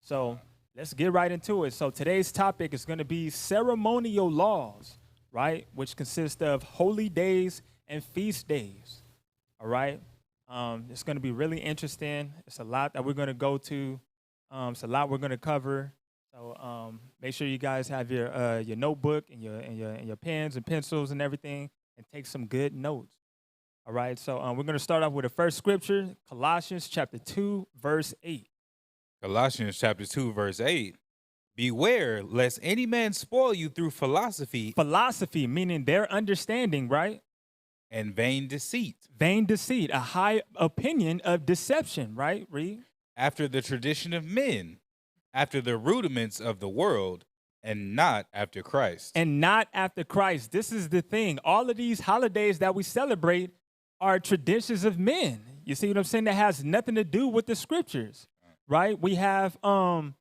So let's get right into it. So today's topic is going to be ceremonial laws, right? Which consist of holy days and feast days. All right. It's going to be really interesting. It's a lot that we're going to go to. It's a lot we're going to cover. So make sure you guys have your notebook and your pens and pencils and everything, and take some good notes. All right. So we're going to start off with the first scripture, Colossians chapter 2, verse 8. Colossians chapter 2, verse 8. Beware lest any man spoil you through philosophy. Philosophy, meaning their understanding, right? And vain deceit. Vain deceit, a high opinion of deception, right? Read. After the tradition of men, after the rudiments of the world, and not after Christ. And not after Christ. This is the thing. All of these holidays that we celebrate are traditions of men. You see what I'm saying? That has nothing to do with the scriptures. Right, we have all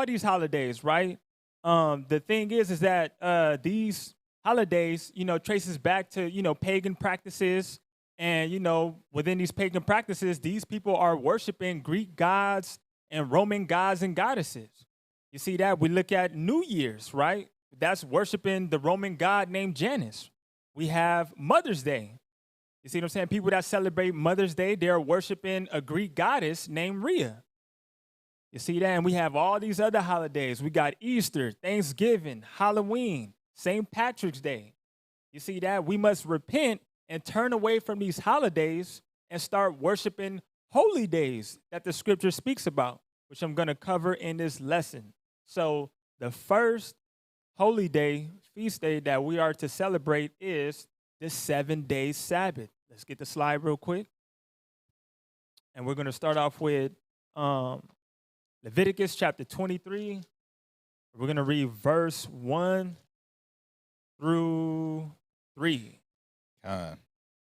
these holidays, right? The thing is that these holidays, traces back to pagan practices, and within these pagan practices, these people are worshiping Greek gods and Roman gods and goddesses. You see that? We look at New Year's, right? That's worshiping the Roman god named Janus. We have Mother's Day. You see what I'm saying? People that celebrate Mother's Day, they're worshiping a Greek goddess named Rhea. You see that? And we have all these other holidays. We got Easter, Thanksgiving, Halloween, St. Patrick's Day. You see that? We must repent and turn away from these holidays and start worshiping holy days that the scripture speaks about, which I'm going to cover in this lesson. So the first holy day, feast day that we are to celebrate is the 7-day Sabbath. Let's get the slide real quick. And we're going to start off with Leviticus chapter 23. We're going to read verse 1 through 3.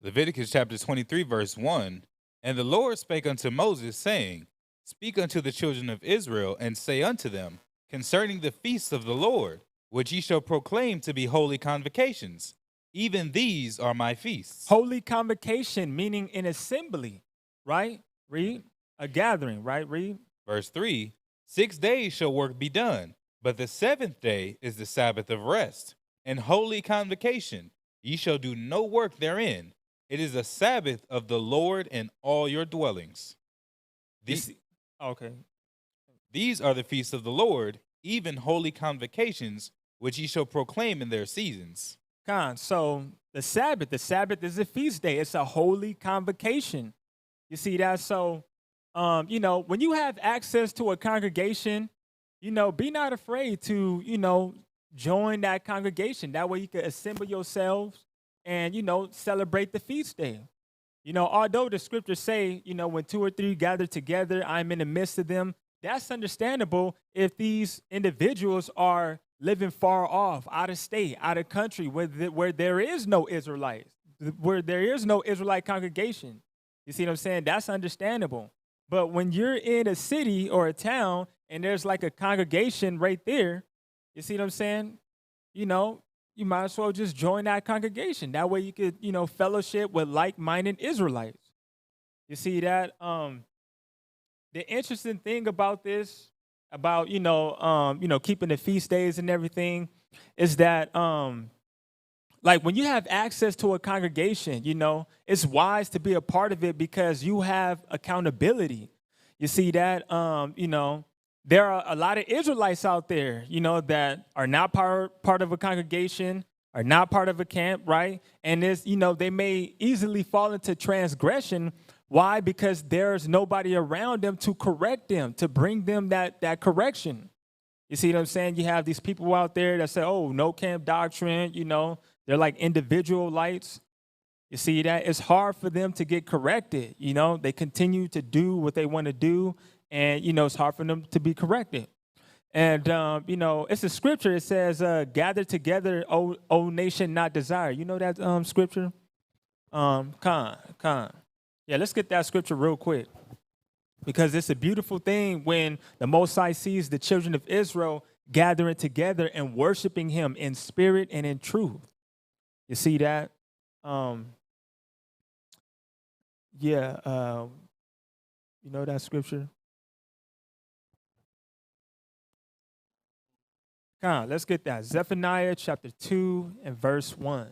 Leviticus chapter 23, verse 1. And the Lord spake unto Moses, saying, Speak unto the children of Israel, and say unto them, concerning the feasts of the Lord, which ye shall proclaim to be holy convocations. Even these are my feasts. Holy convocation, meaning an assembly, right? Read. A gathering, right? Read. Verse 3, 6 days shall work be done, but the 7th day is the Sabbath of rest. And holy convocation, ye shall do no work therein. It is a Sabbath of the Lord in all your dwellings. These are the feasts of the Lord, even holy convocations, which ye shall proclaim in their seasons. So the Sabbath is a feast day. It's a holy convocation. You see that? So, when you have access to a congregation, be not afraid to, join that congregation. That way you can assemble yourselves and, celebrate the feast day. Although the scriptures say, when 2 or 3 gather together, I'm in the midst of them. That's understandable if these individuals are living far off, out of state, out of country, where there is no Israelites, where there is no Israelite congregation. You see what I'm saying? That's understandable. But when you're in a city or a town and there's like a congregation right there, you see what I'm saying? You might as well just join that congregation. That way you could, fellowship with like-minded Israelites. You see that? The interesting thing about this, about keeping the feast days and everything, is that like when you have access to a congregation, it's wise to be a part of it because you have accountability. You see that? There are a lot of Israelites out there, that are not part of a congregation, are not part of a camp, right? And they may easily fall into transgression. Why? Because there's nobody around them to correct them, to bring them that correction. You see what I'm saying? You have these people out there that say, oh, no camp doctrine, they're like individual lights. You see that? It's hard for them to get corrected. They continue to do what they want to do, and, it's hard for them to be corrected. And, it's a scripture. It says, gather together, O nation not desired. You know that scripture? Con. Yeah, let's get that scripture real quick. Because it's a beautiful thing when the Most High sees the children of Israel gathering together and worshiping him in spirit and in truth. You see that? You know that scripture? Come on, let's get that. Zephaniah chapter 2 and verse 1.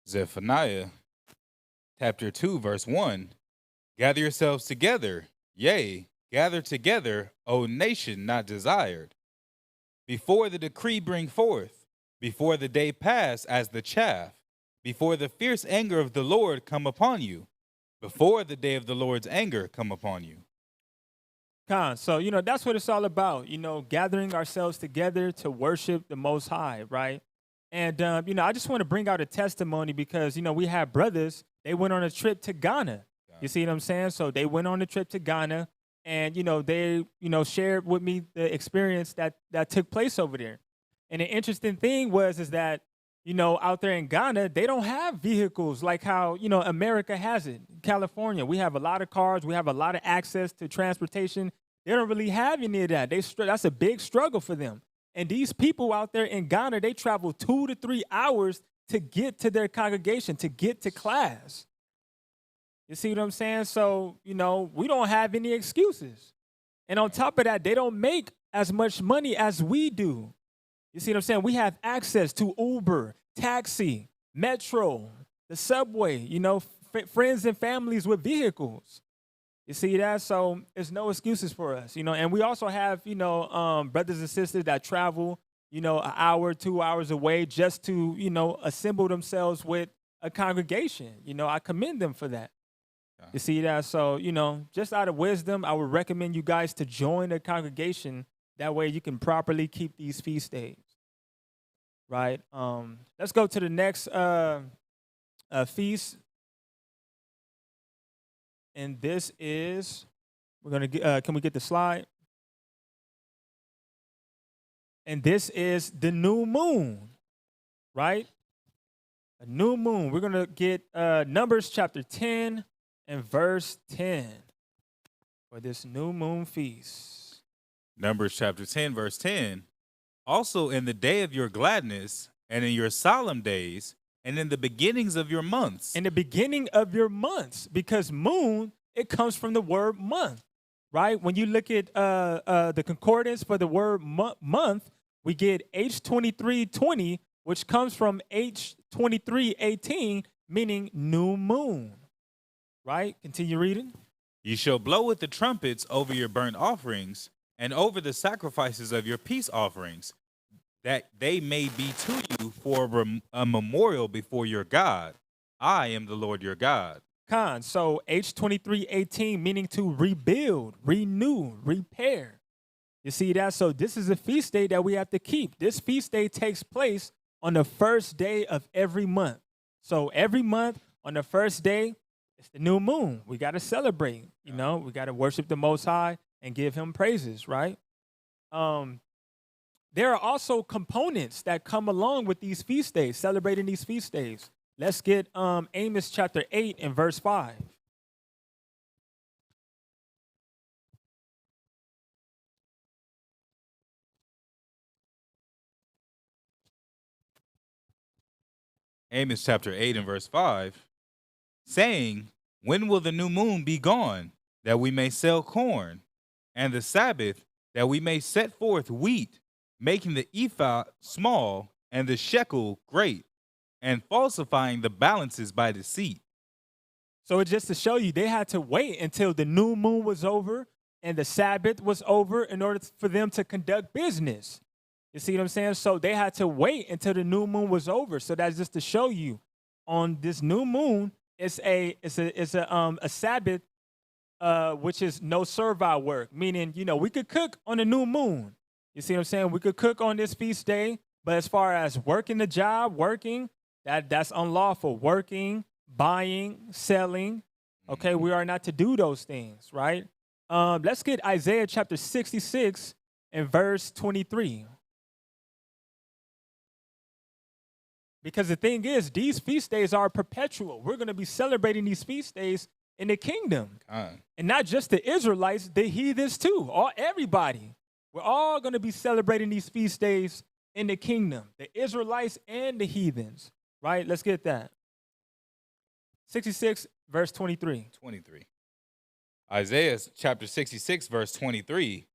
Zephaniah chapter 2, verse 1. Gather yourselves together, yea, gather together, O nation not desired. Before the decree bring forth, before the day pass as the chaff, before the fierce anger of the Lord come upon you, before the day of the Lord's anger come upon you. So, that's what it's all about, gathering ourselves together to worship the Most High, right? And, I just want to bring out a testimony because, we have brothers, they went on a trip to Ghana. You see what I'm saying? So they went on a trip to Ghana and, they, shared with me the experience that took place over there. And the interesting thing is that, out there in Ghana, they don't have vehicles like how, America has it. California, we have a lot of cars. We have a lot of access to transportation. They don't really have any of that. That's a big struggle for them. And these people out there in Ghana, they travel 2 to 3 hours to get to their congregation, to get to class. You see what I'm saying? So, we don't have any excuses. And on top of that, they don't make as much money as we do. You see what I'm saying? We have access to Uber, taxi, metro, the subway, friends and families with vehicles. You see that? So there's no excuses for us, and we also have, brothers and sisters that travel, an hour, 2 hours away just to, assemble themselves with a congregation. I commend them for that. You see that? So, just out of wisdom, I would recommend you guys to join a congregation. That way you can properly keep these feast days. Right? Let's go to the next feast. And this is, we're going to get, can we get the slide? And this is the new moon, right? A new moon. We're going to get Numbers chapter 10 and verse 10 for this new moon feast. Numbers chapter 10, verse 10. Also in the day of your gladness and in your solemn days and in the beginnings of your months. In the beginning of your months, because moon, it comes from the word month, right? When you look at the concordance for the word month, we get H2320, which comes from H2318, meaning new moon, right? Continue reading. You shall blow with the trumpets over your burnt offerings and over the sacrifices of your peace offerings, that they may be to you for a memorial before your God. I am the Lord your God. So H2318 meaning to rebuild, renew, repair. You see that? So this is a feast day that we have to keep. This feast day takes place on the first day of every month. So every month on the first day, it's the new moon. We got to celebrate, we got to worship the Most High and give him praises, right? There are also components that come along with these feast days, celebrating these feast days. Let's get Amos chapter 8 and verse 5. Amos chapter 8 and verse 5, saying, when will the new moon be gone, that we may sell corn, and the Sabbath, that we may set forth wheat, making the ephah small and the shekel great, and falsifying the balances by deceit. So it's just to show you they had to wait until the new moon was over and the Sabbath was over in order for them to conduct business. You see what I'm saying? So they had to wait until the new moon was over. So that's just to show you on this new moon, it's a Sabbath, which is no servile work, meaning, we could cook on the new moon. You see what I'm saying? We could cook on this feast day, but as far as working the job, that's unlawful. Working, buying, selling, okay, we are not to do those things, right? Let's get Isaiah chapter 66 and verse 23. Because the thing is, these feast days are perpetual. We're going to be celebrating these feast days in the kingdom. And not just the Israelites, the heathens too, everybody. We're all going to be celebrating these feast days in the kingdom, the Israelites and the heathens, right? Let's get that. 66, verse 23. 23. Isaiah chapter 66, verse 23.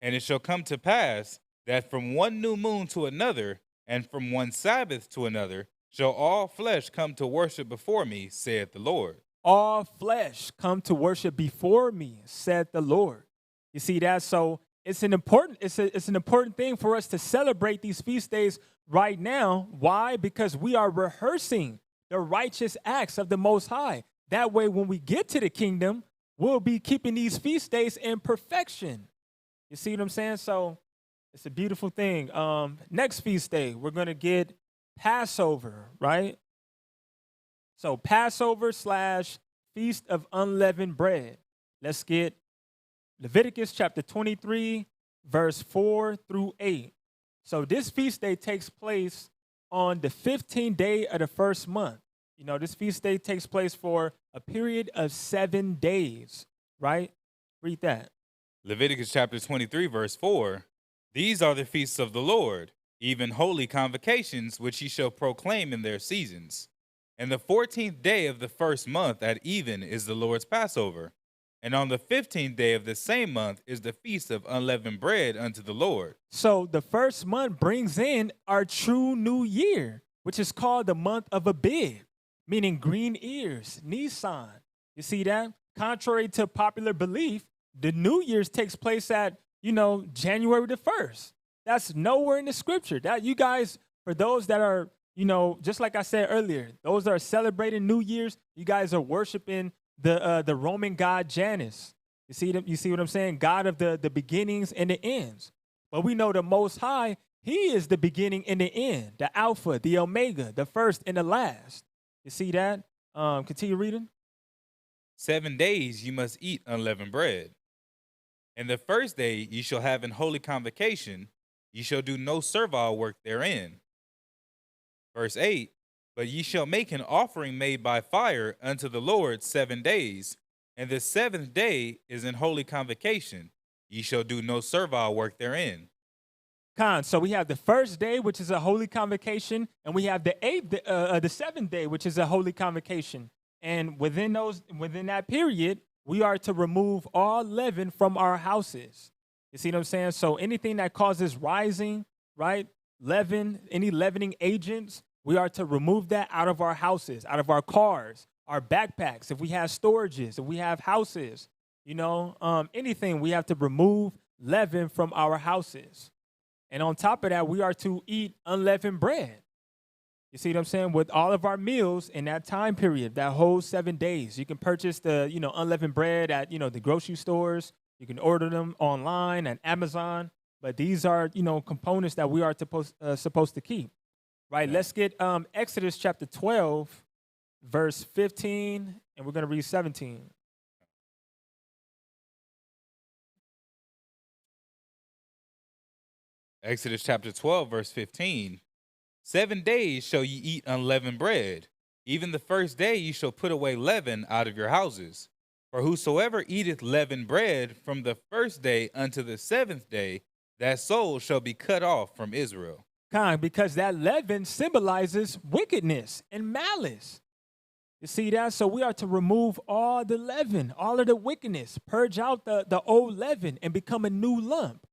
And it shall come to pass that from one new moon to another, and from one Sabbath to another, shall all flesh come to worship before me, saith the Lord. All flesh come to worship before me, said the Lord. You see that? So it's an important thing for us to celebrate these feast days right now. Why? Because we are rehearsing the righteous acts of the Most High. That way, when we get to the kingdom, we'll be keeping these feast days in perfection. You see what I'm saying? So it's a beautiful thing. Next feast day, we're going to get Passover, right? So Passover / Feast of Unleavened Bread. Let's get Leviticus chapter 23, verse 4 through 8. So this feast day takes place on the 15th day of the first month. This feast day takes place for a period of 7 days, right? Read that. Leviticus chapter 23, verse 4. These are the feasts of the Lord, even holy convocations, which ye shall proclaim in their seasons. And the 14th day of the first month at even is the Lord's Passover. And on the 15th day of the same month is the feast of unleavened bread unto the Lord. So the first month brings in our true new year, which is called the month of Abib, meaning green ears, Nisan. You see that? Contrary to popular belief, the New Year's takes place at, January the 1st. That's nowhere in the scripture. That you guys, for those that are, just like I said earlier, those that are celebrating New Year's, you guys are worshiping the Roman god Janus. You see what I'm saying? God of the beginnings and the ends. But we know the Most High, he is the beginning and the end, the Alpha, the Omega, the first and the last. You see that? Continue reading. 7 days you must eat unleavened bread. And the first day ye shall have an holy convocation, ye shall do no servile work therein. Verse 8, but ye shall make an offering made by fire unto the Lord 7 days, and the 7th day is an holy convocation, ye shall do no servile work therein. So we have the first day, which is a holy convocation, and we have the 7th day, which is a holy convocation. And within that period, we are to remove all leaven from our houses. You see what I'm saying? So anything that causes rising, right? Leaven, any leavening agents, we are to remove that out of our houses, out of our cars, our backpacks. If we have storages, if we have houses, anything, we have to remove leaven from our houses. And on top of that, we are to eat unleavened bread. You see what I'm saying? With all of our meals in that time period, that whole 7 days, you can purchase the, unleavened bread at, the grocery stores. You can order them online at Amazon. But these are, components that we are supposed to keep, right? Let's get Exodus chapter 12, verse 15, and we're going to read 17. Exodus chapter 12, verse 15. 7 days shall ye eat unleavened bread. Even the first day ye shall put away leaven out of your houses. For whosoever eateth leavened bread from the first day unto the 7th day, that soul shall be cut off from Israel. Because that leaven symbolizes wickedness and malice. You see that? So we are to remove all the leaven, all of the wickedness, purge out the old leaven and become a new lump.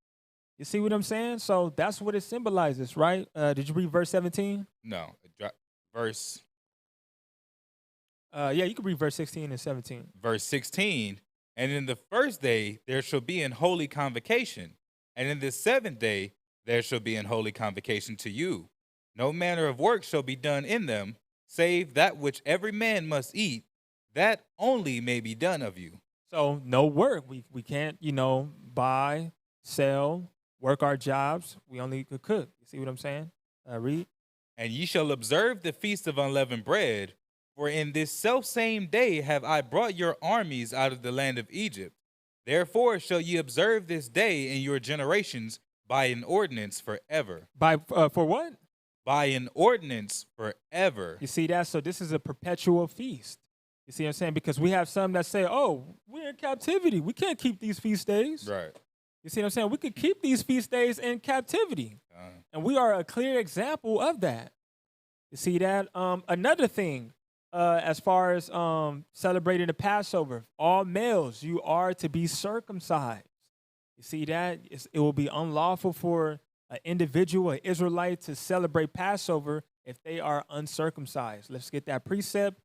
You see what I'm saying? So that's what it symbolizes, right? Did you read verse 17? No, verse Yeah, you can read verse 16 and 17. verse 16. And in the first day there shall be an holy convocation, and in the seventh day there shall be an holy convocation to you. No manner of work shall be done in them, save that which every man must eat, that only may be done of you. So no work. We can't, buy, sell, work our jobs. We only could cook. You see what I'm saying? Read. And ye shall observe the feast of unleavened bread, for in this selfsame day have I brought your armies out of the land of Egypt. Therefore shall ye observe this day in your generations by an ordinance forever. For what? By an ordinance forever. You see that? So this is a perpetual feast. You see what I'm saying? Because we have some that say, oh, we're in captivity. We can't keep these feast days. Right. You see what I'm saying? We could keep these feast days in captivity. And we are a clear example of that. You see that? Another thing, as far as celebrating the Passover, all males, you are to be circumcised. You see that? It will be unlawful for an individual, an Israelite, to celebrate Passover if they are uncircumcised. Let's get that precept.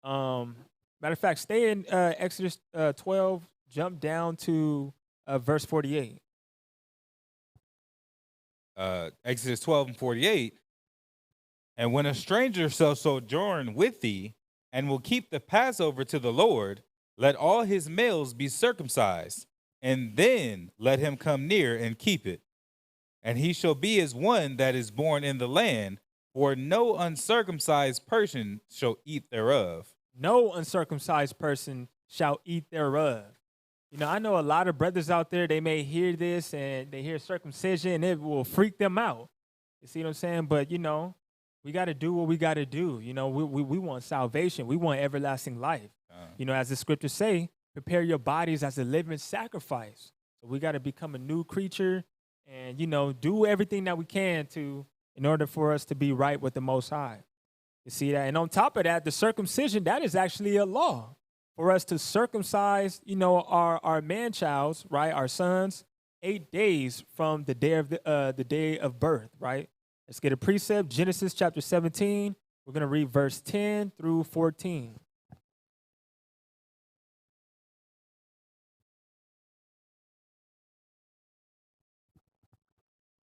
Matter of fact, stay in Exodus 12, jump down to verse 48. Exodus 12 and 48. And when a stranger shall sojourn with thee, and will keep the Passover to the Lord, let all his males be circumcised, and then let him come near and keep it. And he shall be as one that is born in the land, for no uncircumcised person shall eat thereof. No uncircumcised person shall eat thereof. I know a lot of brothers out there, they may hear this and they hear circumcision and it will freak them out. You see what I'm saying? But, we got to do what we got to do. We want salvation. We want everlasting life. As the scriptures say, prepare your bodies as a living sacrifice. So we got to become a new creature and, do everything that we can in order for us to be right with the Most High. You see that? And on top of that, the circumcision, that is actually a law for us to circumcise, our man-childs, right, our sons, 8 days from the day of birth, right? Let's get a precept. Genesis chapter 17. We're going to read verse 10 through 14.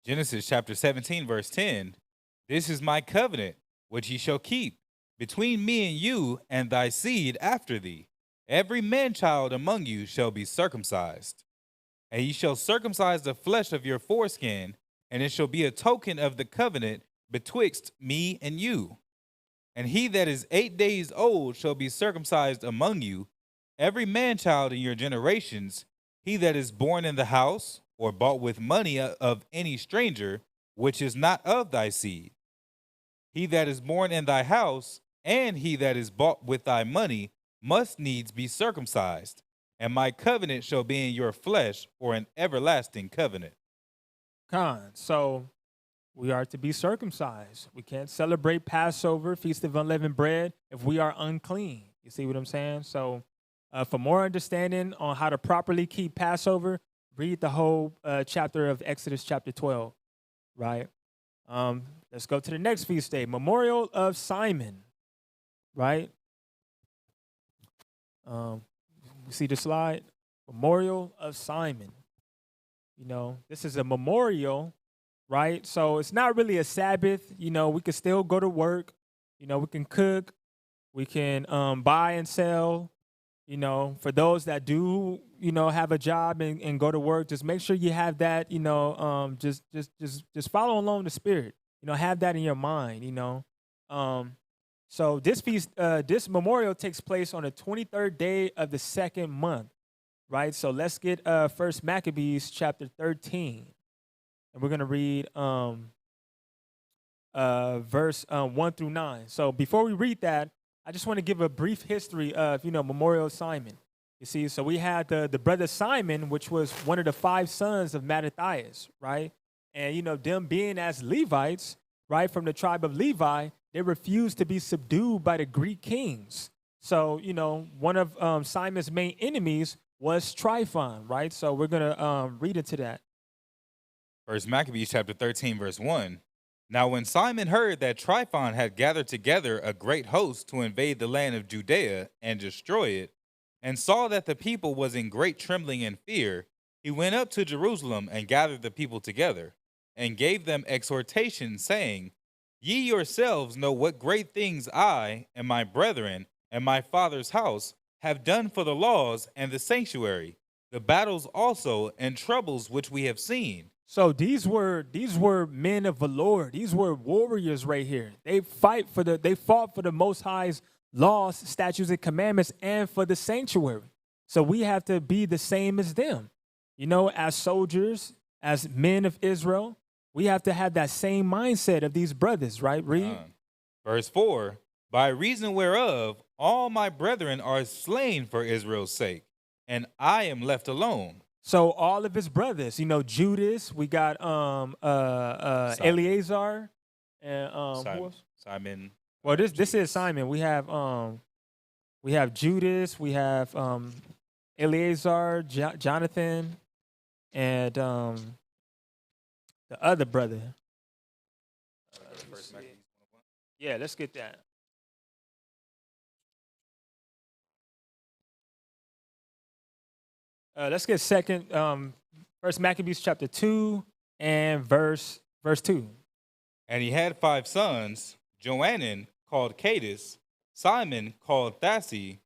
Genesis chapter 17, verse 10. This is my covenant, which ye shall keep between me and you and thy seed after thee. Every man-child among you shall be circumcised. And ye shall circumcise the flesh of your foreskin, and it shall be a token of the covenant betwixt me and you. And he that is 8 days old shall be circumcised among you, every man-child in your generations, he that is born in the house, or bought with money of any stranger, which is not of thy seed. He that is born in thy house, and he that is bought with thy money, must needs be circumcised. And my covenant shall be in your flesh for an everlasting covenant. So we are to be circumcised. We can't celebrate Passover, Feast of Unleavened Bread, if we are unclean. You see what I'm saying? So for more understanding on how to properly keep Passover, read the whole chapter of Exodus chapter 12, right? Let's go to the next feast day, Memorial of Simon, right? We see the slide, Memorial of Simon. This is a memorial, right? So it's not really a Sabbath. We can still go to work. We can cook. We can buy and sell. For those that do, have a job and go to work, just make sure you have that, just follow along the Spirit. Have that in your mind, So this feast, this memorial takes place on the 23rd day of the second month, right? So let's get First Maccabees chapter 13, and we're gonna read verse 1 through 9. So before we read that, I just want to give a brief history of Memorial of Simon. You see, so we had the brother Simon, which was one of the 5 sons of Mattathias, right? And, them being as Levites, right, from the tribe of Levi, they refused to be subdued by the Greek kings. So, one of Simon's main enemies was Tryphon, right? So we're going to read into that. First Maccabees chapter 13, verse 1. Now when Simon heard that Tryphon had gathered together a great host to invade the land of Judea and destroy it, and saw that the people was in great trembling and fear, he went up to Jerusalem and gathered the people together, and gave them exhortation, saying, Ye yourselves know what great things I and my brethren and my father's house have done for the laws and the sanctuary, the battles also and troubles which we have seen. So these were men of valor. These were warriors right here. They fought for the Most High's laws, statutes, and commandments, and for the sanctuary. So we have to be the same as them. As soldiers, as men of Israel, we have to have that same mindset of these brothers, right? Read. Verse 4, by reason whereof all my brethren are slain for Israel's sake, and I am left alone. So all of his brothers, Judas, we got Eleazar, and who else? Simon. Well, this is Simon. We have Judas, we have Eleazar, Jonathan, and the other brother. Yeah, let's get that. Let's get First Maccabees chapter 2 and verse 2. And he had 5 sons, Joanan called Cadus, Simon called Thassi,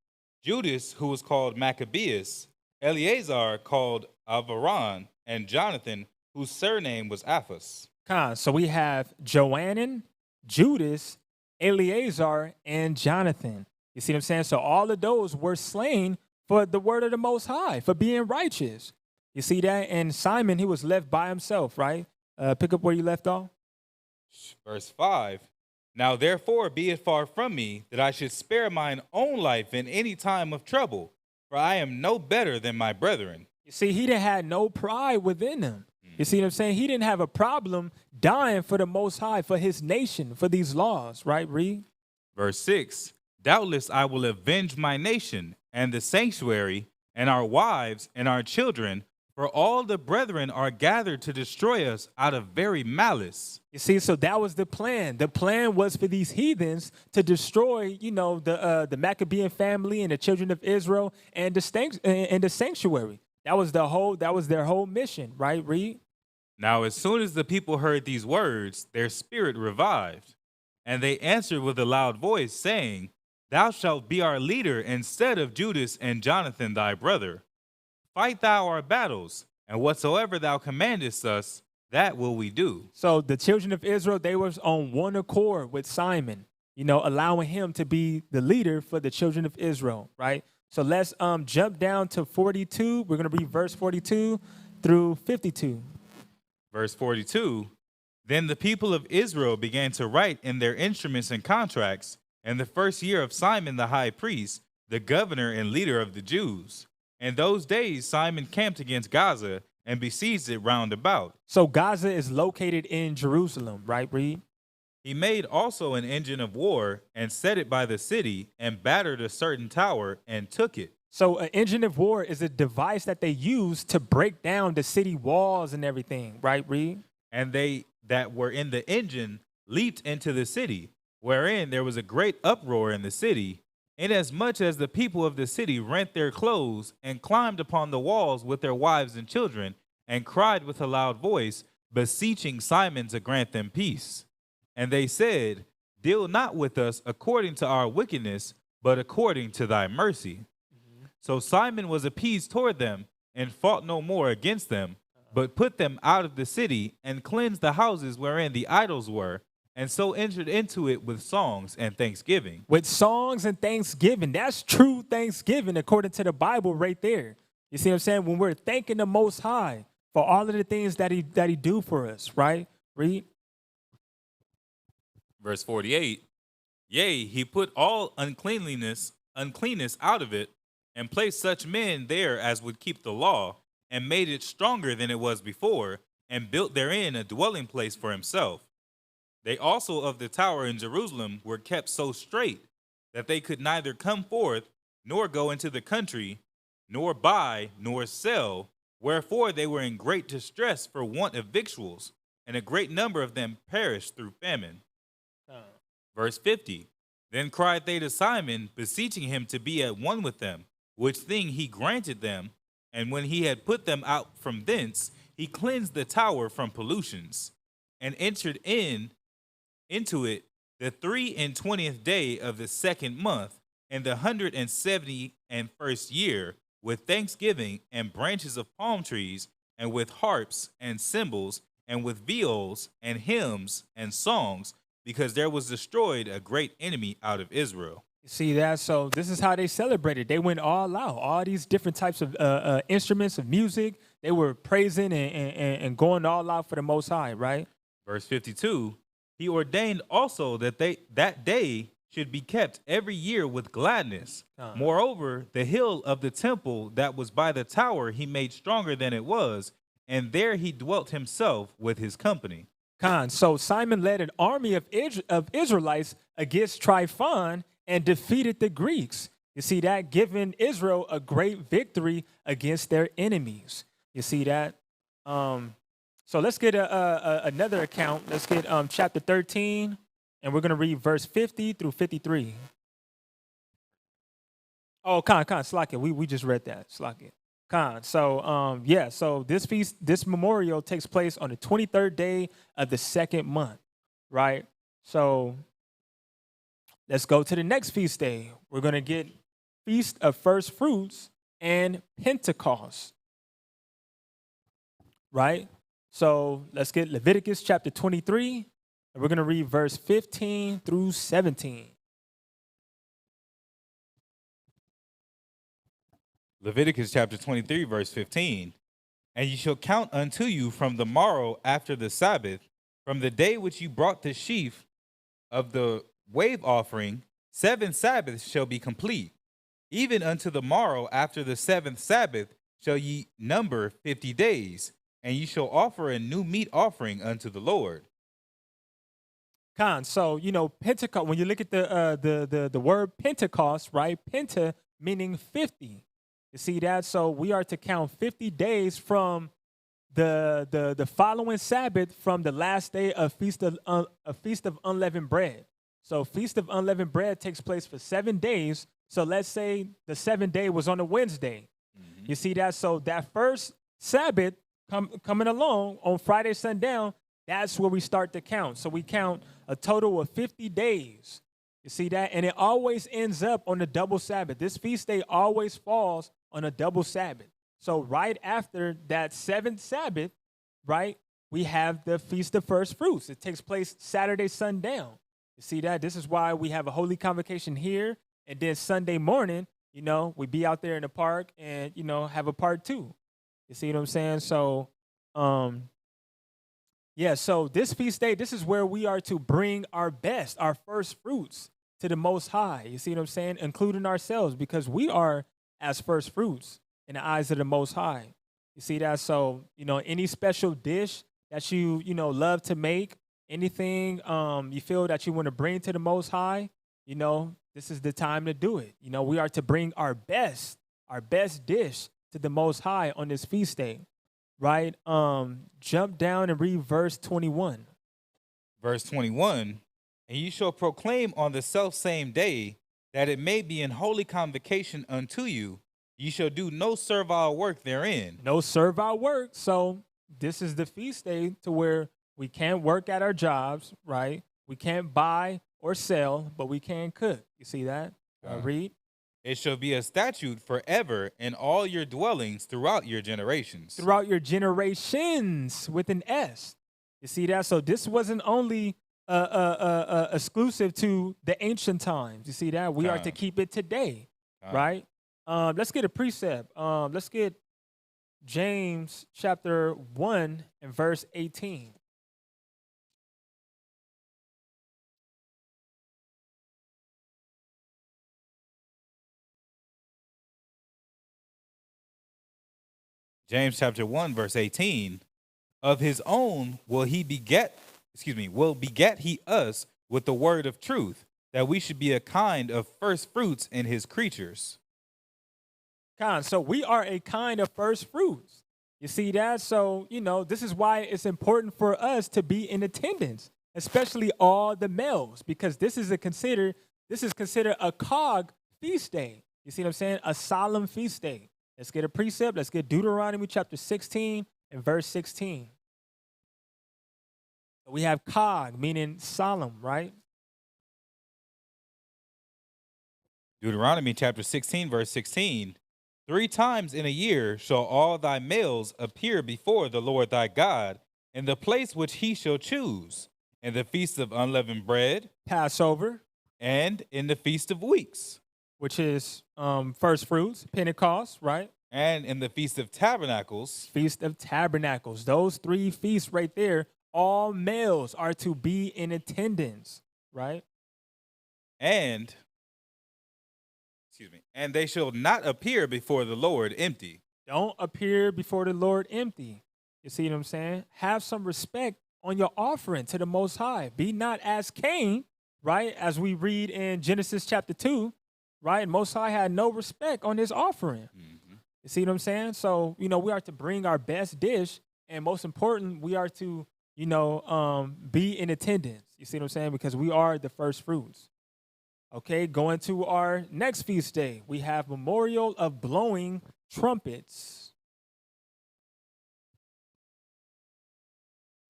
Judas who was called Maccabeus, Eleazar called Avaran, and Jonathan whose surname was Aphus. So we have Joanan, Judas, Eleazar, and Jonathan. You see what I'm saying? So all of those were slain for the word of the Most High, for being righteous. You see that? And Simon, he was left by himself, right? Pick up where you left off. Verse 5. Now therefore be it far from me that I should spare mine own life in any time of trouble, for I am no better than my brethren. You see, he didn't have no pride within him. You see what I'm saying? He didn't have a problem dying for the Most High, for his nation, for these laws, right? Read. Verse 6. Doubtless I will avenge my nation and the sanctuary and our wives and our children, for all the brethren are gathered to destroy us out of very malice. You see, so that was the plan. The plan was for these heathens to destroy, the Maccabean family and the children of Israel and the sanctuary. That was their whole mission, right? Read. Now, as soon as the people heard these words, their spirit revived, and they answered with a loud voice, saying, Thou shalt be our leader instead of Judas and Jonathan thy brother. Fight thou our battles, and whatsoever thou commandest us, that will we do. So the children of Israel, they was on one accord with Simon, allowing him to be the leader for the children of Israel, right? So let's jump down to 42. We're going to read verse 42 through 52. Verse 42, Then the people of Israel began to write in their instruments and contracts in the first year of Simon the high priest, the governor and leader of the Jews. In those days Simon camped against Gaza and besieged it round about. So Gaza is located in Jerusalem, right, Reed? He made also an engine of war and set it by the city and battered a certain tower and took it. So an engine of war is a device that they use to break down the city walls and everything, right, Reed? And they that were in the engine leaped into the city, wherein there was a great uproar in the city, inasmuch as the people of the city rent their clothes and climbed upon the walls with their wives and children, and cried with a loud voice, beseeching Simon to grant them peace. And they said, Deal not with us according to our wickedness, but according to thy mercy. So Simon was appeased toward them, and fought no more against them, but put them out of the city, and cleansed the houses wherein the idols were, and so entered into it with songs and thanksgiving. With songs and thanksgiving. That's true thanksgiving according to the Bible right there. You see what I'm saying? When we're thanking the Most High for all of the things that he do for us, right? Read. Verse 48, Yea, he put all uncleanness out of it, and placed such men there as would keep the law, and made it stronger than it was before, and built therein a dwelling place for himself. They also of the tower in Jerusalem were kept so strait that they could neither come forth, nor go into the country, nor buy, nor sell. Wherefore they were in great distress for want of victuals, and a great number of them perished through famine. Verse 50. Then cried they to Simon, beseeching him to be at one with them, which thing he granted them. And when he had put them out from thence, he cleansed the tower from pollutions, and entered into it the 23rd day of the 2nd month, in the 171st year, with thanksgiving and branches of palm trees, and with harps and cymbals, and with viols and hymns and songs, because there was destroyed a great enemy out of Israel. You see that? So this is how they celebrated. They went all out. All these different types of instruments of music. They were praising and going all out for the Most High, right? Verse 52, he ordained also that that day should be kept every year with gladness. Moreover, the hill of the temple that was by the tower he made stronger than it was, and there he dwelt himself with his company. So Simon led an army of Israelites against Tryphon and defeated the Greeks. You see that? Giving Israel a great victory against their enemies. You see that? So let's get another account. Let's get chapter 13, and we're going to read verse 50 through 53. Oh, Slack it. We just read that. Slack it. So so this memorial takes place on the 23rd day of the 2nd month, right? So let's go to the next feast day. We're going to get Feast of First Fruits and Pentecost, right? So let's get Leviticus chapter 23, and we're going to read verse 15 through 17. Leviticus chapter 23, verse 15. And ye shall count unto you from the morrow after the Sabbath, from the day which you brought the sheaf of the wave offering, 7 Sabbaths shall be complete. Even unto the morrow after the 7th Sabbath shall ye number 50 days, and ye shall offer a new meat offering unto the Lord. So Pentecost. When you look at the word Pentecost, right? Penta meaning 50. You see that? So we are to count 50 days from the following Sabbath, from the last day of Feast of Unleavened Bread. So Feast of Unleavened Bread takes place for 7 days. So let's say the 7th day was on a Wednesday. Mm-hmm. You see that? So that first Sabbath coming along on Friday sundown, that's where we start to count. So we count a total of 50 days. You see that? And it always ends up on the double Sabbath. This feast day always falls on a double Sabbath. So right after that 7th Sabbath, right, we have the Feast of First Fruits. It takes place Saturday sundown. You see that? This is why we have a holy convocation here. And then Sunday morning, we be out there in the park and, have a part 2. You see what I'm saying? So, so this feast day, this is where we are to bring our best, our first fruits to the Most High. You see what I'm saying? Including ourselves, because we are as first fruits in the eyes of the Most High. You see that? So, any special dish that you love to make, anything you feel that you want to bring to the Most High, this is the time to do it. We are to bring our best dish to the Most High on this feast day, right? Jump down and read verse 21. Verse 21, and ye shall proclaim on the selfsame day that it may be an holy convocation unto you. Ye shall do no servile work therein. No servile work. So this is the feast day to where we can't work at our jobs, right? We can't buy or sell, but we can cook. You see that? Read. It shall be a statute forever in all your dwellings throughout your generations. Throughout your generations with an S. You see that? So this wasn't only exclusive to the ancient times. You see that? We are to keep it today, right? Let's get a precept. Let's get James chapter 1 and verse 18. James chapter 1, verse 18. Of his own will beget he us with the word of truth, that we should be a kind of first fruits in his creatures. So we are a kind of first fruits. You see that? So, this is why it's important for us to be in attendance, especially all the males, because this is considered a cog feast day. You see what I'm saying? A solemn feast day. Let's get a precept. Let's get Deuteronomy chapter 16 and verse 16. We have cog, meaning solemn, right? Deuteronomy chapter 16, verse 16. 3 times in a year shall all thy males appear before the Lord thy God in the place which he shall choose, in the feast of unleavened bread, Passover, and in the feast of weeks, which is first fruits, Pentecost, right? And in the feast of tabernacles. Feast of Tabernacles. Those 3 feasts right there, all males are to be in attendance, right? And they shall not appear before the Lord empty. Don't appear before the Lord empty. You see what I'm saying? Have some respect on your offering to the Most High. Be not as Cain, right? As we read in Genesis chapter 2, right? Most High had no respect on his offering. Mm-hmm. You see what I'm saying? So, we are to bring our best dish. And most important, we are to, be in attendance. You see what I'm saying? Because we are the first fruits. Okay, going to our next feast day, we have Memorial of Blowing Trumpets.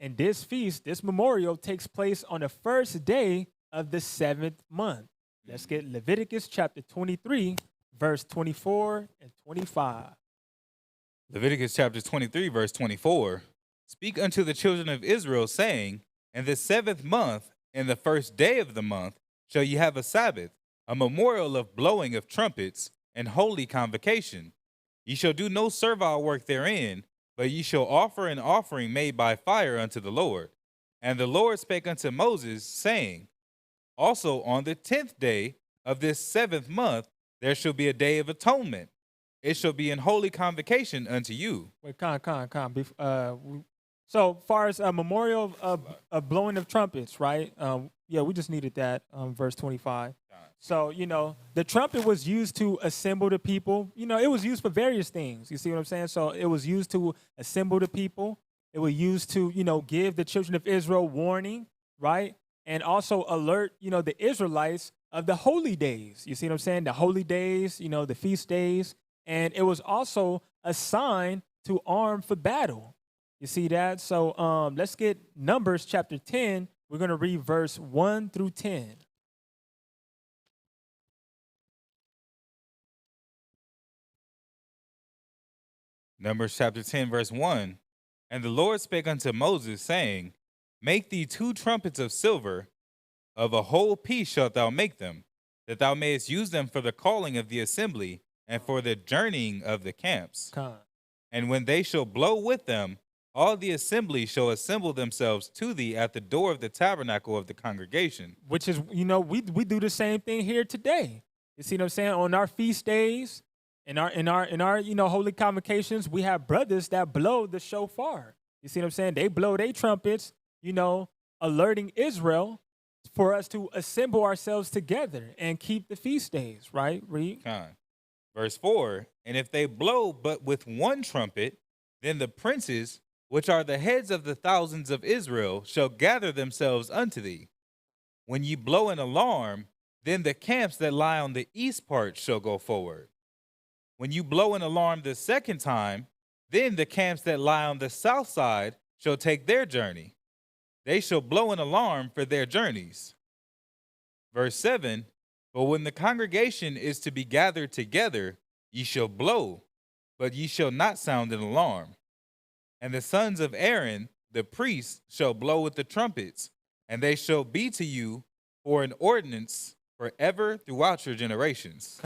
And this feast, this memorial takes place on the first day of the 7th month. Let's get Leviticus chapter 23, verse 24 and 25. Leviticus chapter 23, verse 24. Speak unto the children of Israel, saying, in the 7th month, in the first day of the month, shall ye have a Sabbath, a memorial of blowing of trumpets, and holy convocation. Ye shall do no servile work therein, but ye shall offer an offering made by fire unto the Lord. And the Lord spake unto Moses, saying, also on the 10th day of this 7th month, there shall be a day of atonement. It shall be an holy convocation unto you. Wait, so far as a memorial of blowing of trumpets, right? We just needed that, verse 25. So, the trumpet was used to assemble the people. It was used for various things. You see what I'm saying? So it was used to assemble the people. It was used to, give the children of Israel warning, right? And also alert, the Israelites of the holy days. You see what I'm saying? The holy days, the feast days. And it was also a sign to arm for battle. You see that? So let's get Numbers chapter 10. We're going to read verse 1 through 10. Numbers chapter 10, verse 1. And the Lord spake unto Moses, saying, make thee 2 trumpets of silver, of a whole piece shalt thou make them, that thou mayest use them for the calling of the assembly, and for the journeying of the camps. And when they shall blow with them, all the assembly shall assemble themselves to thee at the door of the tabernacle of the congregation. Which is, we do the same thing here today. You see what I'm saying? On our feast days, in our holy convocations, we have brothers that blow the shofar. You see what I'm saying? They blow their trumpets, alerting Israel for us to assemble ourselves together and keep the feast days, right? Read. Verse 4, and if they blow but with one trumpet, then the princes, which are the heads of the thousands of Israel, shall gather themselves unto thee. When ye blow an alarm, then the camps that lie on the east part shall go forward. When you blow an alarm the second time, then the camps that lie on the south side shall take their journey. They shall blow an alarm for their journeys. Verse 7, but when the congregation is to be gathered together, ye shall blow, but ye shall not sound an alarm. And the sons of Aaron, the priests, shall blow with the trumpets, and they shall be to you for an ordinance forever throughout your generations.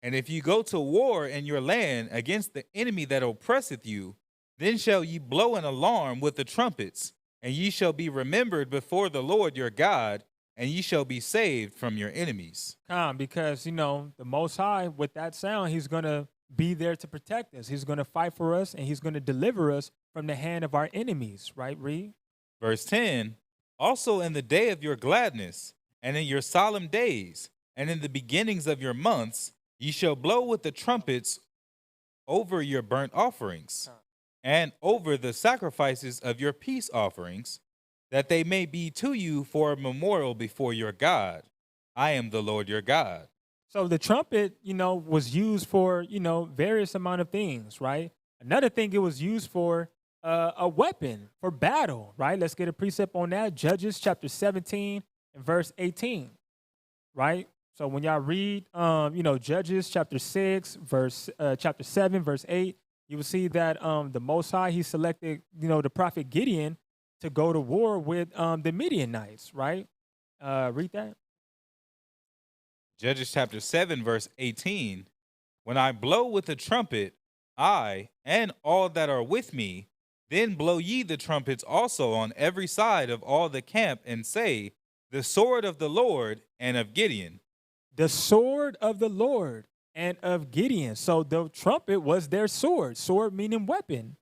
And if you go to war in your land against the enemy that oppresseth you, then shall ye blow an alarm with the trumpets, and ye shall be remembered before the Lord your God, and ye shall be saved from your enemies. Because, the Most High, with that sound, he's going to, be there to protect us. He's going to fight for us, and he's going to deliver us from the hand of our enemies, right, Reed? Verse 10, also in the day of your gladness, and in your solemn days, and in the beginnings of your months, ye shall blow with the trumpets over your burnt offerings, and over the sacrifices of your peace offerings, that they may be to you for a memorial before your God. I am the Lord your God. So the trumpet, was used for, various amount of things, right? Another thing it was used for, a weapon for battle, right? Let's get a precept on that. Judges chapter 17 and verse 18, right? So when y'all read, Judges chapter 6, chapter 7, verse 8, you will see that the Most High, he selected, the prophet Gideon to go to war with the Midianites, right? Read that. Judges chapter 7, verse 18. When I blow with the trumpet, I and all that are with me, then blow ye the trumpets also on every side of all the camp, and say, the sword of the Lord and of Gideon. The sword of the Lord and of Gideon. So the trumpet was their sword. Sword meaning weapon.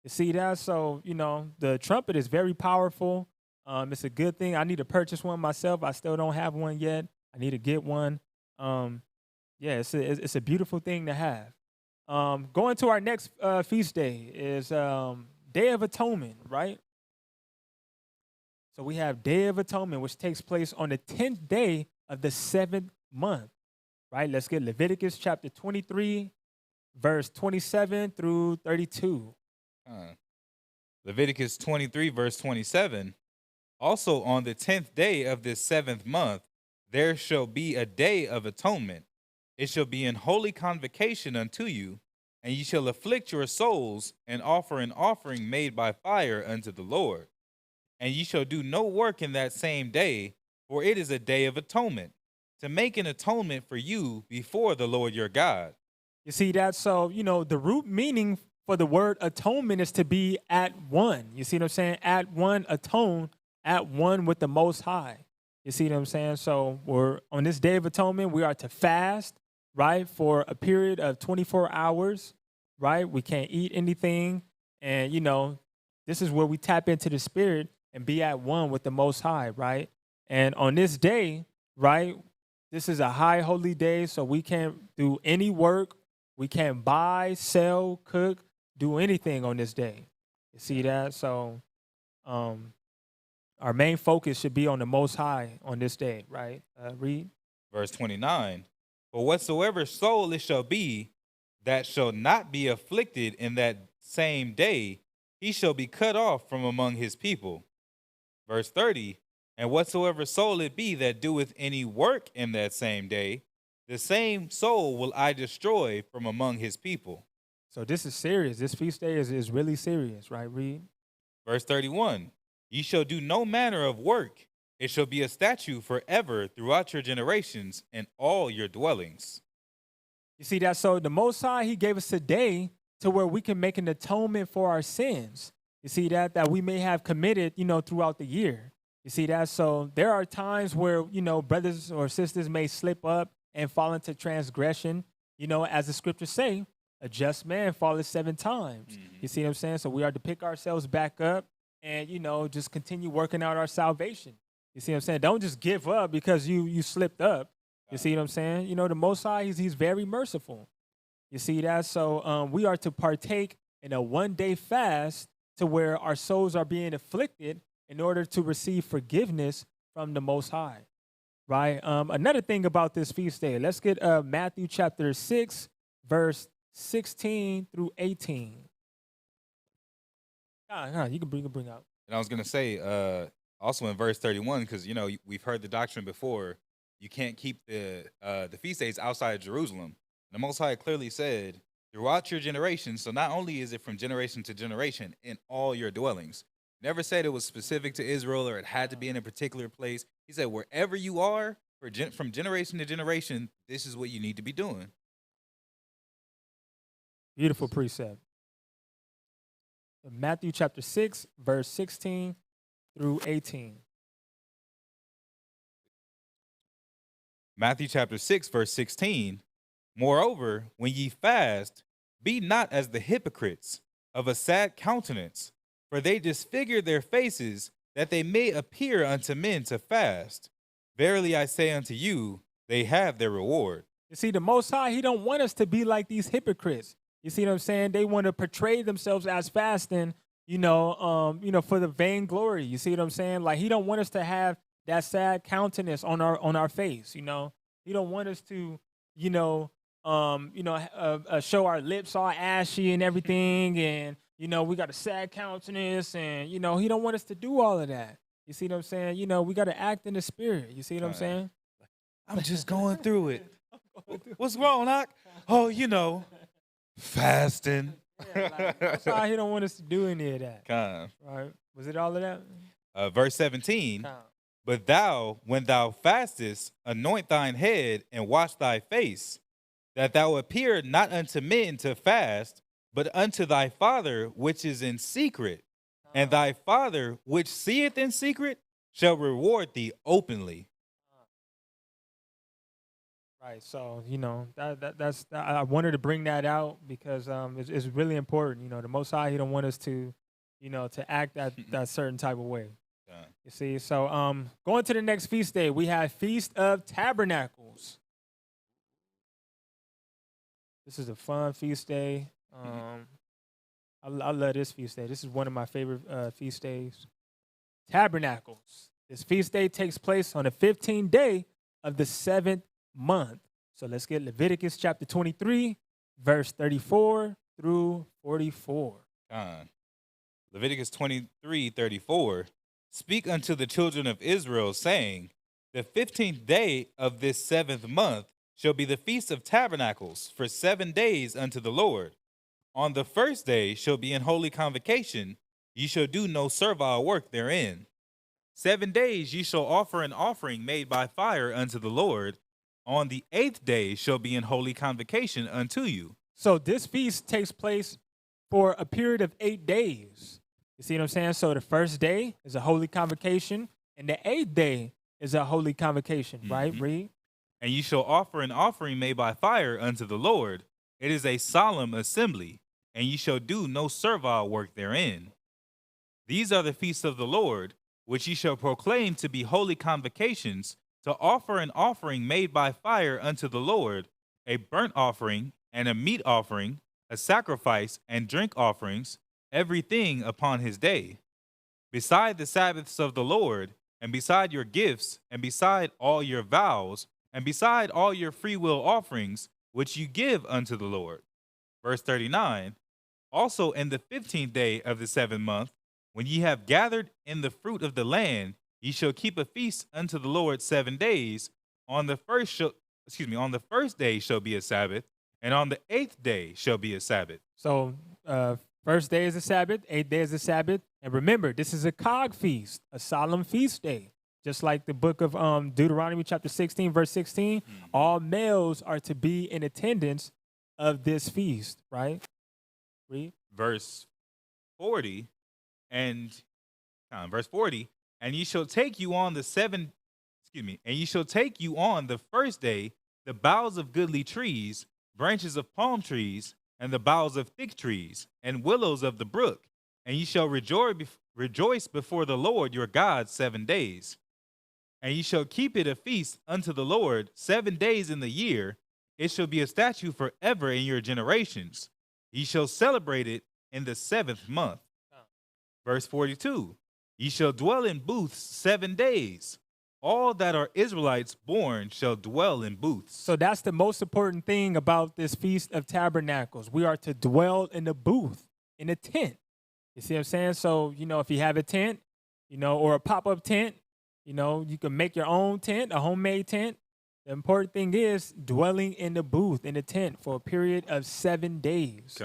You see that? So, the trumpet is very powerful. It's a good thing. I need to purchase one myself. I still don't have one yet. I need to get one. It's a beautiful thing to have. Going to our next feast day is Day of Atonement, right? So we have Day of Atonement, which takes place on the 10th day of the 7th month, right? Let's get Leviticus chapter 23, verse 27 through 32. Leviticus 23, verse 27. Also on the 10th day of this 7th month, there shall be a day of atonement. It shall be an holy convocation unto you, and ye shall afflict your souls, and offer an offering made by fire unto the Lord. And ye shall do no work in that same day, for it is a day of atonement, to make an atonement for you before the Lord your God. You see that? So, the root meaning for the word atonement is to be at one. You see what I'm saying? At one, atone, at one with the Most High. You see what I'm saying? So we're on this Day of Atonement, we are to fast, right, for a period of 24 hours, right? We can't eat anything. And, this is where we tap into the Spirit and be at one with the Most High, right? And on this day, right, this is a high holy day, so we can't do any work. We can't buy, sell, cook, do anything on this day. You see that? So our main focus should be on the Most High on this day, right? Read. Verse 29. For whatsoever soul it shall be that shall not be afflicted in that same day, he shall be cut off from among his people. Verse 30. And whatsoever soul it be that doeth any work in that same day, the same soul will I destroy from among his people. So this is serious. This feast day is really serious, right? Read. Verse 31. Ye shall do no manner of work. It shall be a statute forever throughout your generations in all your dwellings. You see that? So the Most High, he gave us a day to where we can make an atonement for our sins. You see that we may have committed, throughout the year. You see that? So there are times where, brothers or sisters may slip up and fall into transgression. As the scriptures say, a just man falleth 7 times. Mm-hmm. You see what I'm saying? So we are to pick ourselves back up and, just continue working out our salvation. You see what I'm saying? Don't just give up because you slipped up. You see what I'm saying? The Most High, he's very merciful. You see that? So we are to partake in a 1-day fast to where our souls are being afflicted in order to receive forgiveness from the Most High, right? Another thing about this feast day, let's get Matthew chapter 6, verse 16 through 18. You can bring up. And I was going to say, also in verse 31, because, we've heard the doctrine before, you can't keep the feast days outside of Jerusalem. The Most High clearly said, throughout your generations, so not only is it from generation to generation in all your dwellings. Never said it was specific to Israel or it had to be in a particular place. He said, wherever you are, from generation to generation, this is what you need to be doing. Beautiful precept. Matthew chapter 6, verse 16 through 18. Matthew chapter 6, verse 16. Moreover, when ye fast, be not as the hypocrites of a sad countenance, for they disfigure their faces, that they may appear unto men to fast. Verily I say unto you, they have their reward. You see, the Most High, he don't want us to be like these hypocrites. You see what I'm saying? They want to portray themselves as fasting, for the vainglory. You see what I'm saying? Like, he don't want us to have that sad countenance on our face. He don't want us to, show our lips all ashy and everything, and we got a sad countenance, and he don't want us to do all of that. You see what I'm saying? We got to act in the spirit. You see what I'm saying? I'm just going through it. What's wrong, Doc? Oh, fasting. Yeah, that's how he don't want us to do any of that. Kind. Right? Was it all of that? Verse 17. But thou, when thou fastest, anoint thine head and wash thy face, that thou appear not unto men to fast, but unto thy Father which is in secret. And thy Father which seeth in secret shall reward thee openly. Right. So, that's I wanted to bring that out because it's really important. The Most High, he don't want us to, to act that certain type of way. You see, so going to the next feast day, we have Feast of Tabernacles. This is a fun feast day. I love this feast day. This is one of my favorite feast days. Tabernacles. This feast day takes place on the 15th day of the 7th month. So let's get Leviticus chapter 23, verse 34 through 44. Leviticus 23:34. Speak unto the children of Israel, saying, the 15th day of this 7th month shall be the Feast of Tabernacles for 7 days unto the Lord. On the first day shall be an holy convocation. Ye shall do no servile work therein. 7 days ye shall offer an offering made by fire unto the Lord. On the 8th day shall be an holy convocation unto you. So this feast takes place for a period of 8 days. You see what I'm saying? So the first day is a holy convocation, and the 8th day is a holy convocation, right? Read. And ye shall offer an offering made by fire unto the Lord. It is a solemn assembly, and ye shall do no servile work therein. These are the feasts of the Lord, which ye shall proclaim to be holy convocations, to offer an offering made by fire unto the Lord, a burnt offering and a meat offering, a sacrifice and drink offerings, everything upon his day. Beside the Sabbaths of the Lord, and beside your gifts, and beside all your vows, and beside all your freewill offerings, which you give unto the Lord. Verse 39, also in the 15th day of the 7th month, when ye have gathered in the fruit of the land, ye shall keep a feast unto the Lord 7 days. On the first day shall be a Sabbath, and on the 8th day shall be a Sabbath. So, first day is a Sabbath, 8th day is a Sabbath. And remember, this is a cog feast, a solemn feast day. Just like the book of Deuteronomy chapter 16, verse 16, all males are to be in attendance of this feast, right? Read. Verse 40, and ye shall take you on the first day the boughs of goodly trees, branches of palm trees, and the boughs of thick trees, and willows of the brook, and ye shall rejoice before the Lord your God 7 days. And ye shall keep it a feast unto the Lord 7 days in the year. It shall be a statute forever in your generations. Ye shall celebrate it in the 7th month. Verse 42, ye shall dwell in booths 7 days. All that are Israelites born shall dwell in booths. So that's the most important thing about this Feast of Tabernacles. We are to dwell in a booth, in a tent. You see what I'm saying? So, if you have a tent, or a pop-up tent, you can make your own tent, a homemade tent. The important thing is dwelling in the booth, in the tent, for a period of 7 days.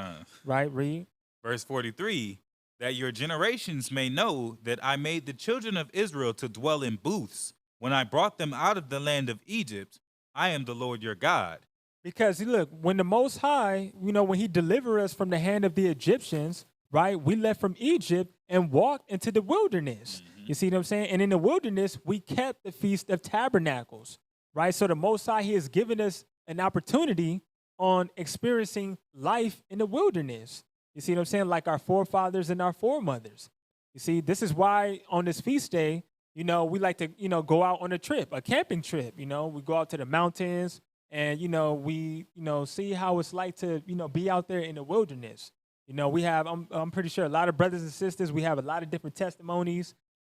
Right, read. Verse 43, that your generations may know that I made the children of Israel to dwell in booths when I brought them out of the land of Egypt. I am the Lord your God. Because, look, when the Most High, when he delivered us from the hand of the Egyptians, right, we left from Egypt and walked into the wilderness. You see what I'm saying? And in the wilderness, we kept the Feast of Tabernacles, right? So the Most High, he has given us an opportunity on experiencing life in the wilderness. You see what I'm saying? Like our forefathers and our foremothers. You see, this is why on this feast day, we like to, go out on a trip, a camping trip. We go out to the mountains and, we, see how it's like to, be out there in the wilderness. We have, I'm pretty sure a lot of brothers and sisters, we have a lot of different testimonies.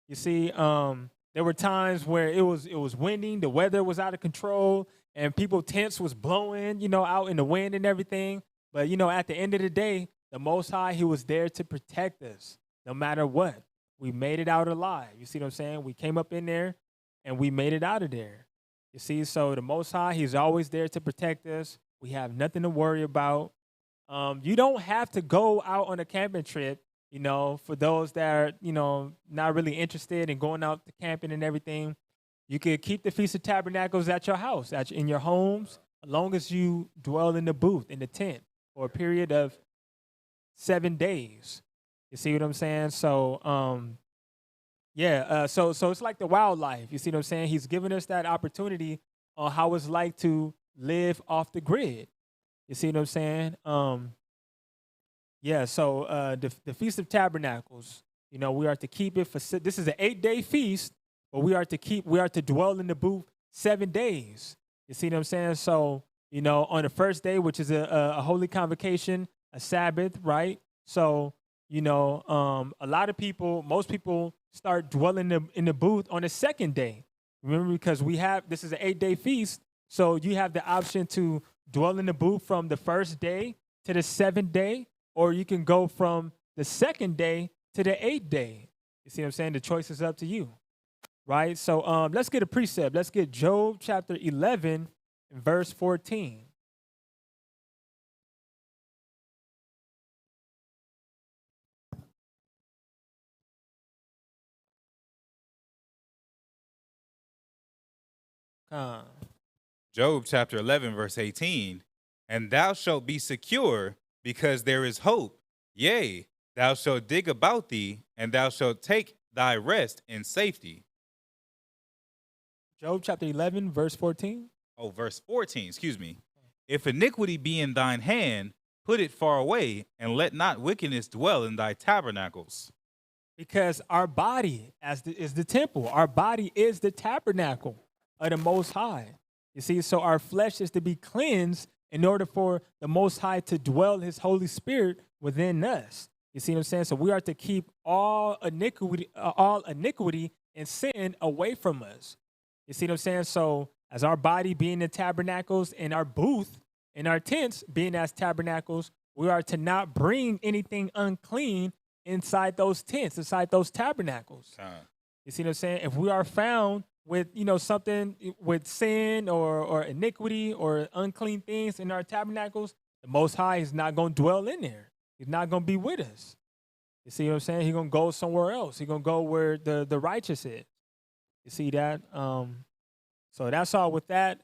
You see, there were times where it was windy, the weather was out of control, and people tents was blowing, out in the wind and everything. But at the end of the day, the Most High, He was there to protect us, no matter what. We made it out alive. You see what I'm saying? We came up in there, and we made it out of there. You see, so the Most High, He's always there to protect us. We have nothing to worry about. You don't have to go out on a camping trip. For those that are, not really interested in going out to camping and everything, you could keep the Feast of Tabernacles at your house, in your homes, as long as you dwell in the booth, in the tent, for a period of 7 days. You see what I'm saying? So, so it's like the wildlife. You see what I'm saying? He's given us that opportunity on how it's like to live off the grid. You see what I'm saying? So the Feast of Tabernacles, we are to keep it for, this is an 8-day feast, but we are to dwell in the booth 7 days. You see what I'm saying? So, on the first day, which is a holy convocation, a Sabbath, right? So, a lot of people, most people start dwelling in the booth on the second day. Remember, because this is an 8-day feast, so you have the option to dwell in the booth from the first day to the 7th day, or you can go from the 2nd day to the 8th day. You see what I'm saying? The choice is up to you, right? So let's get a precept. Let's get Job chapter 11, verse 14. Job chapter 11, verse 18. And thou shalt be secure, because there is hope. Yea, thou shalt dig about thee, and thou shalt take thy rest in safety. Job chapter 11, verse 14. Oh, verse 14, excuse me. If iniquity be in thine hand, put it far away, and let not wickedness dwell in thy tabernacles. Because our body is the temple. Our body is the tabernacle of the Most High. You see, so our flesh is to be cleansed in order for the Most High to dwell His Holy Spirit within us. You see what I'm saying? So we are to keep all iniquity and sin away from us. You see what I'm saying? So as our body being the tabernacles and our booth and our tents being as tabernacles, we are to not bring anything unclean inside those tents, inside those tabernacles. You see what I'm saying? If we are found with, something with sin or iniquity or unclean things in our tabernacles, the Most High is not going to dwell in there. He's not going to be with us. You see what I'm saying? He's going to go somewhere else. He's going to go where the righteous is. You see that? So that's all with that.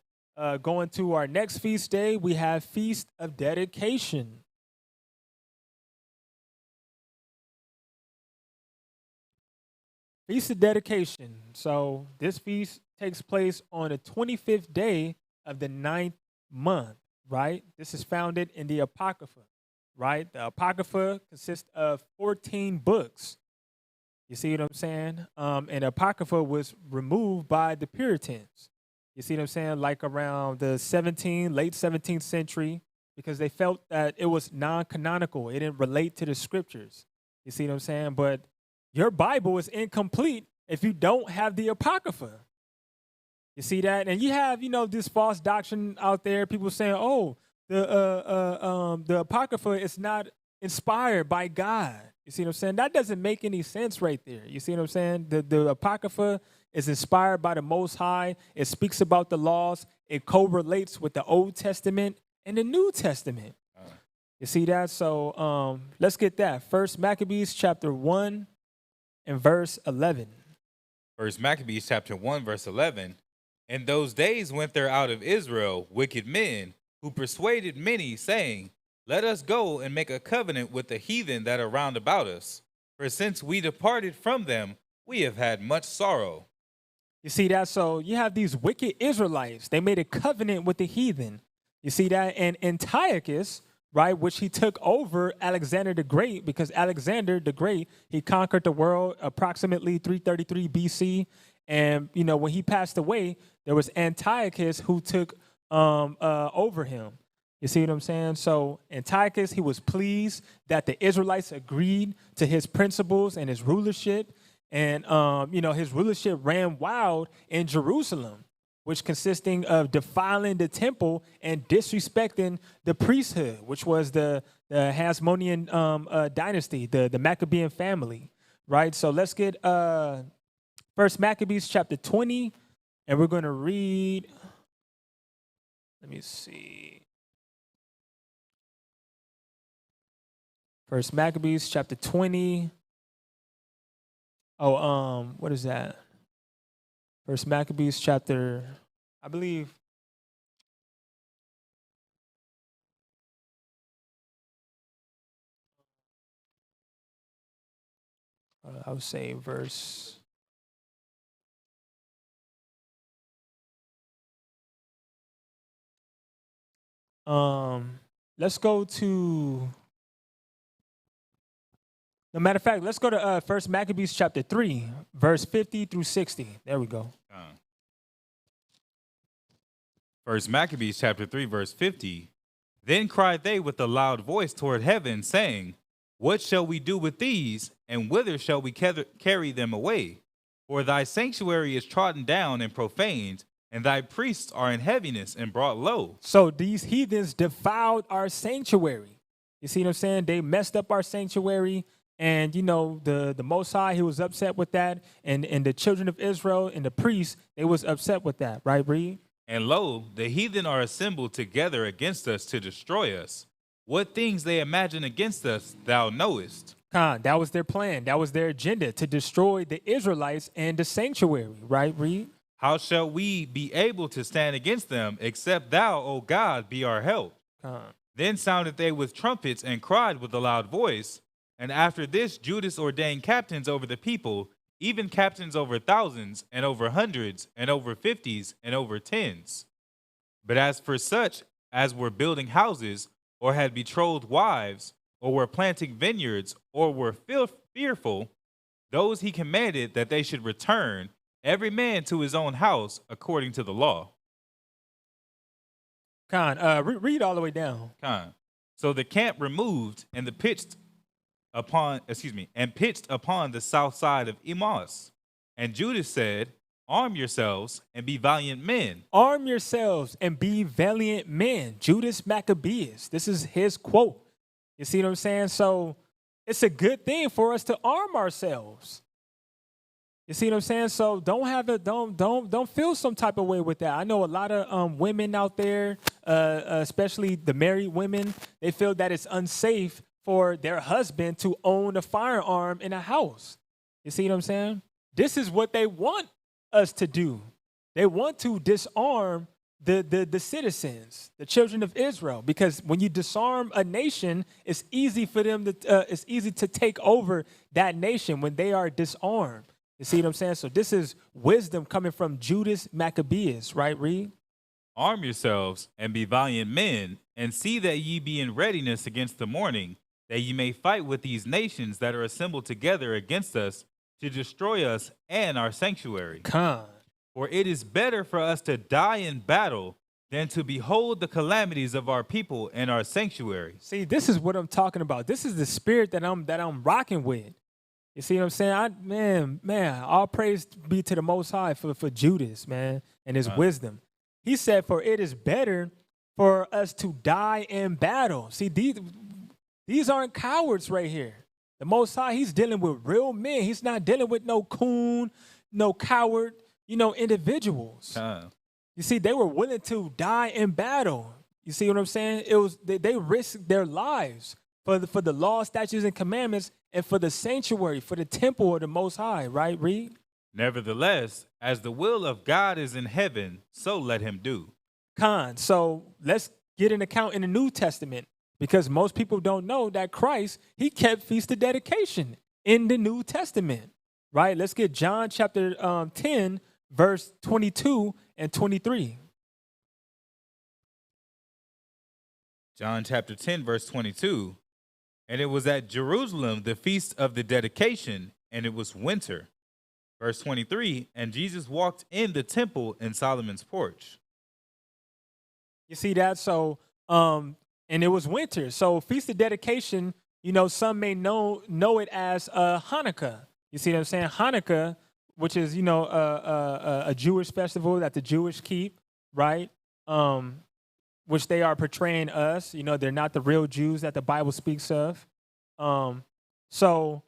Going to our next feast day, we have Feast of Dedication. Feast of Dedication. So this feast takes place on the 25th day of the 9th month, right? This is founded in the Apocrypha, right? The Apocrypha consists of 14 books. You see what I'm saying? And the Apocrypha was removed by the Puritans. You see what I'm saying? Like around the late 17th century, because they felt that it was non-canonical. It didn't relate to the scriptures. You see what I'm saying? But your Bible is incomplete if you don't have the Apocrypha. You see that? And you have, this false doctrine out there. People saying, oh, the Apocrypha is not inspired by God. You see what I'm saying? That doesn't make any sense right there. You see what I'm saying? The Apocrypha is inspired by the Most High. It speaks about the laws. It correlates with the Old Testament and the New Testament. You see that? So let's get that. First Maccabees chapter 1 and verse 11. First Maccabees chapter 1, verse 11. In those days went there out of Israel wicked men, who persuaded many, saying, Let us go and make a covenant with the heathen that are round about us. For since we departed from them, we have had much sorrow. You see that? So you have these wicked Israelites. They made a covenant with the heathen. You see that? And Antiochus, right, which he took over Alexander the Great, because Alexander the Great, he conquered the world approximately 333 BC. And, you know, when he passed away, there was Antiochus who took over him. You see what I'm saying? So Antiochus, he was pleased that the Israelites agreed to his principles and his rulership. And, you know, his rulership ran wild in Jerusalem, which consisting of defiling the temple and disrespecting the priesthood, which was the Hasmonean dynasty, the Maccabean family, right? So let's get First Maccabees chapter 20, and we're going to read, let me see. First Maccabees chapter 20. Oh, what is that? First Maccabees chapter, I believe. I would say verse. Let's go to. No matter of fact, let's go to First Maccabees chapter 3, verse 50 through 60. There we go. First Maccabees chapter 3, verse 50. Then cried they with a loud voice toward heaven, saying, What shall we do with these, and whither shall we carry them away? For thy sanctuary is trodden down and profaned, and thy priests are in heaviness and brought low. So these heathens defiled our sanctuary. You see what I'm saying? They messed up our sanctuary. And, you know, the Most High, he was upset with that. And the children of Israel and the priests, they was upset with that. Right, Reed? And lo, the heathen are assembled together against us to destroy us. What things they imagine against us, thou knowest. That was their plan. That was their agenda, to destroy the Israelites and the sanctuary. Right, Reed? How shall we be able to stand against them, except thou, O God, be our help? Then sounded they with trumpets and cried with a loud voice. And after this, Judas ordained captains over the people, even captains over thousands, and over hundreds, and over fifties, and over tens. But as for such as were building houses, or had betrothed wives, or were planting vineyards, or were fearful, those he commanded that they should return, every man to his own house, according to the law. Read all the way down. So the camp removed, and pitched upon the south side of Emmaus. And Judas said, Arm yourselves and be valiant men. Arm yourselves and be valiant men. Judas Maccabeus. This is his quote. You see what I'm saying? So it's a good thing for us to arm ourselves. You see what I'm saying? So don't feel some type of way with that. I know a lot of women out there, especially the married women, they feel that it's unsafe for their husband to own a firearm in a house. You see what I'm saying? This is what they want us to do. They want to disarm the citizens, the children of Israel, because when you disarm a nation, it's easy for them it's easy to take over that nation when they are disarmed. You see what I'm saying? So this is wisdom coming from Judas Maccabeus, right, Reed? Arm yourselves and be valiant men, and see that ye be in readiness against the morning, that ye may fight with these nations that are assembled together against us to destroy us and our sanctuary. For it is better for us to die in battle than to behold the calamities of our people and our sanctuary. See, this is what I'm talking about. This is the spirit that I'm rocking with. You see what I'm saying? Man, all praise be to the Most High for Judas, man, and his wisdom. He said, for it is better for us to die in battle. See, these aren't cowards right here. The Most High, he's dealing with real men. He's not dealing with no coon, no coward, individuals. You see, they were willing to die in battle. You see what I'm saying? It was they risked their lives for the law, statutes, and commandments, and for the sanctuary, for the temple of the Most High, right, Reed? Nevertheless, as the will of God is in heaven, so let him do. So let's get an account in the New Testament, because most people don't know that Christ, he kept Feast of Dedication in the New Testament, right? Let's get John chapter 10, verse 22 and 23. John chapter 10, verse 22. And it was at Jerusalem the feast of the dedication, and it was winter. Verse 23, and Jesus walked in the temple in Solomon's porch. You see that? So, and it was winter. So, Feast of Dedication, some may know it as Hanukkah. You see what I'm saying? Hanukkah, which is, a Jewish festival that the Jewish keep, right? Which they are portraying us. They're not the real Jews that the Bible speaks of. So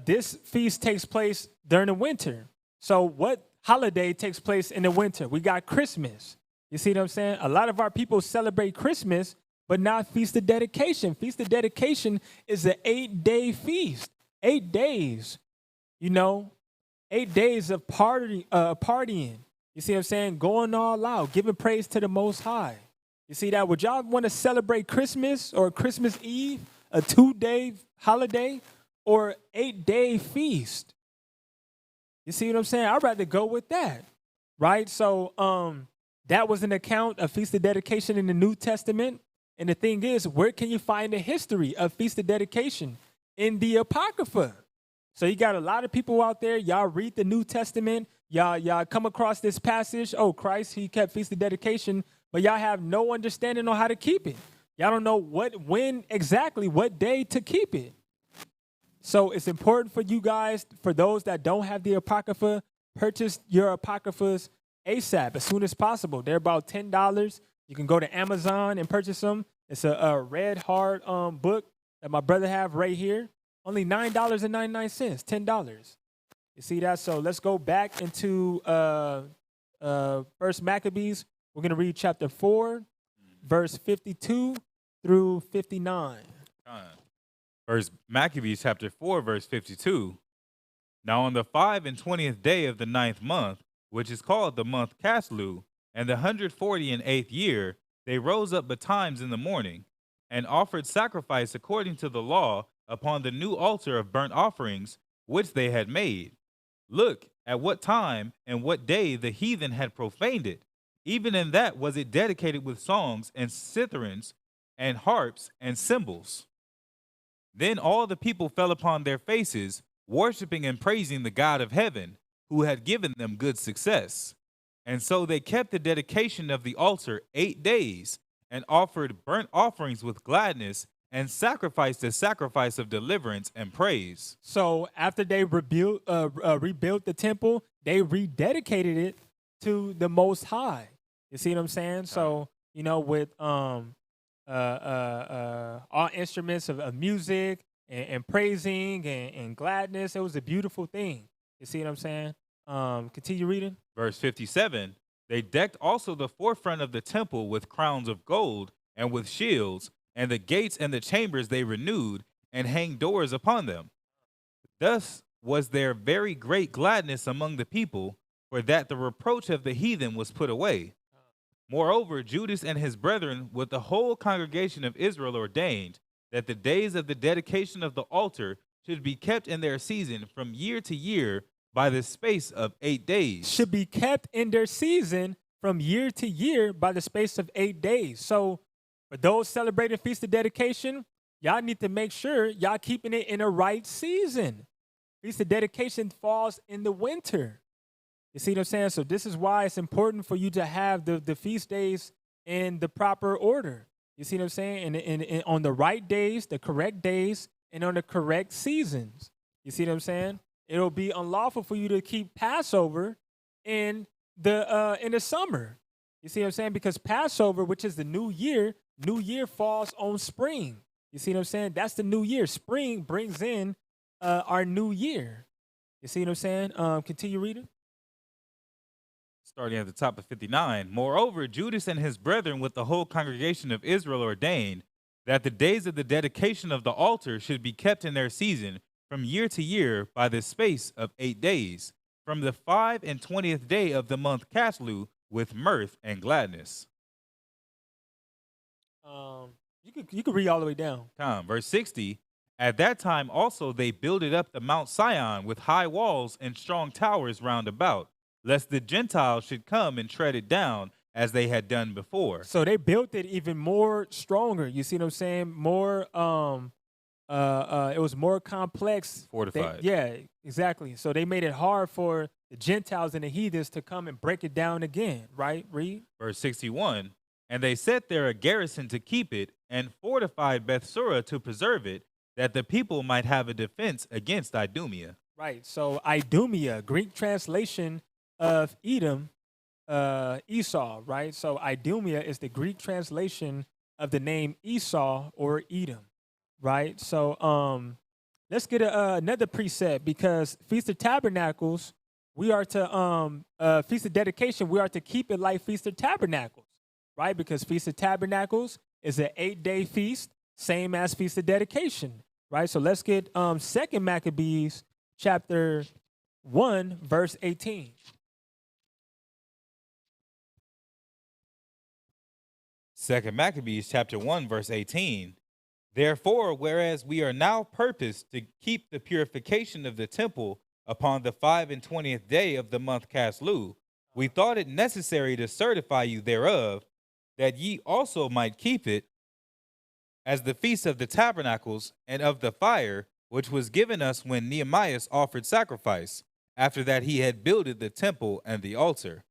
this feast takes place during the winter. So what holiday takes place in the winter? We got Christmas. You see what I'm saying? A lot of our people celebrate Christmas, but not Feast of Dedication. Feast of Dedication is an 8-day feast. 8 days, 8 days of partying. You see what I'm saying? Going all out, giving praise to the Most High. You see that? Would y'all want to celebrate Christmas or Christmas Eve, a 2-day holiday, or 8-day feast? You see what I'm saying? I'd rather go with that, right? So that was an account of Feast of Dedication in the New Testament. And the thing is, where can you find the history of Feast of Dedication? In the Apocrypha. So you got a lot of people out there, y'all read the New Testament, y'all come across this passage, oh, Christ, he kept Feast of Dedication, but y'all have no understanding on how to keep it. Y'all don't know when exactly, what day to keep it. So it's important for you guys, for those that don't have the Apocrypha, purchase your Apocryphas ASAP, as soon as possible. They're about $10. You can go to Amazon and purchase them. It's a red hard book that my brother have right here. Only $9.99, $10. You see that? So let's go back into First Maccabees. We're going to read chapter 4, verse 52 through 59. First Maccabees chapter 4, verse 52. Now on the 25th day of the 9th month, which is called the month Caslu, and the 148th year, they rose up betimes in the morning, and offered sacrifice according to the law upon the new altar of burnt offerings which they had made. Look at what time and what day the heathen had profaned it. Even in that was it dedicated with songs and citharans and harps and cymbals. Then all the people fell upon their faces, worshiping and praising the God of heaven, who had given them good success. And so they kept the dedication of the altar 8 days, and offered burnt offerings with gladness, and sacrificed the sacrifice of deliverance and praise. So after they rebuilt the temple, they rededicated it to the Most High. You see what I'm saying? So, with all instruments of music and praising and gladness, it was a beautiful thing. You see what I'm saying? Continue reading. Verse 57, they decked also the forefront of the temple with crowns of gold and with shields, and the gates and the chambers they renewed, and hanged doors upon them. Thus was there very great gladness among the people, for that the reproach of the heathen was put away. Moreover, Judas and his brethren with the whole congregation of Israel ordained that the days of the dedication of the altar should be kept in their season from year to year by the space of 8 days. Should be kept in their season from year to year by the space of 8 days. So for those celebrating Feast of Dedication, y'all need to make sure y'all keeping it in the right season. Feast of Dedication falls in the winter. You see what I'm saying? So this is why it's important for you to have the feast days in the proper order. You see what I'm saying? And on the right days, the correct days, and on the correct seasons. You see what I'm saying? It'll be unlawful for you to keep Passover in the summer. You see what I'm saying? Because Passover, which is the New Year falls on spring. You see what I'm saying? That's the New Year. Spring brings in our New Year. You see what I'm saying? Continue reading. Starting at the top of 59. Moreover, Judas and his brethren with the whole congregation of Israel ordained that the days of the dedication of the altar should be kept in their season from year to year by the space of 8 days, from the 25th day of the month Caslu, with mirth and gladness. You could read all the way down. Verse 60. At that time also they builded up the Mount Sion with high walls and strong towers round about, lest the Gentiles should come and tread it down, as they had done before. So they built it even more stronger. You see what I'm saying? More it was more complex. Fortified. Yeah, exactly. So they made it hard for the Gentiles and the heathens to come and break it down again, right? Read. Verse 61, and they set there a garrison to keep it, and fortified Bethsura to preserve it, that the people might have a defense against Idumea. Right. So Idumea, Greek translation of Edom, Esau, right? So Idumea is the Greek translation of the name Esau or Edom, right? So let's get another precept, because Feast of Tabernacles, we are to Feast of Dedication, we are to keep it like Feast of Tabernacles, right? Because Feast of Tabernacles is an 8-day feast, same as Feast of Dedication, right? So let's get 2 Maccabees chapter 1, verse 18. Second Maccabees chapter 1, verse 18. Therefore, whereas we are now purposed to keep the purification of the temple upon the 25th day of the month Caslu, we thought it necessary to certify you thereof, that ye also might keep it, as the feast of the tabernacles and of the fire, which was given us when Nehemiah offered sacrifice, after that he had builded the temple and the altar.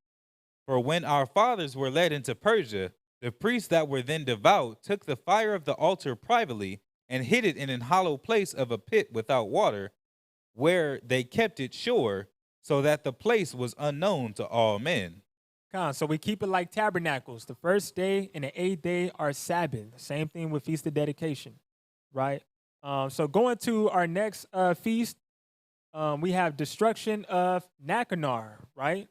For when our fathers were led into Persia, the priests that were then devout took the fire of the altar privately and hid it in an hollow place of a pit without water, where they kept it sure, so that the place was unknown to all men. So we keep it like tabernacles. The first day and the 8th day are Sabbath. Same thing with Feast of Dedication, right? So going to our next feast, we have destruction of Nicanor, right?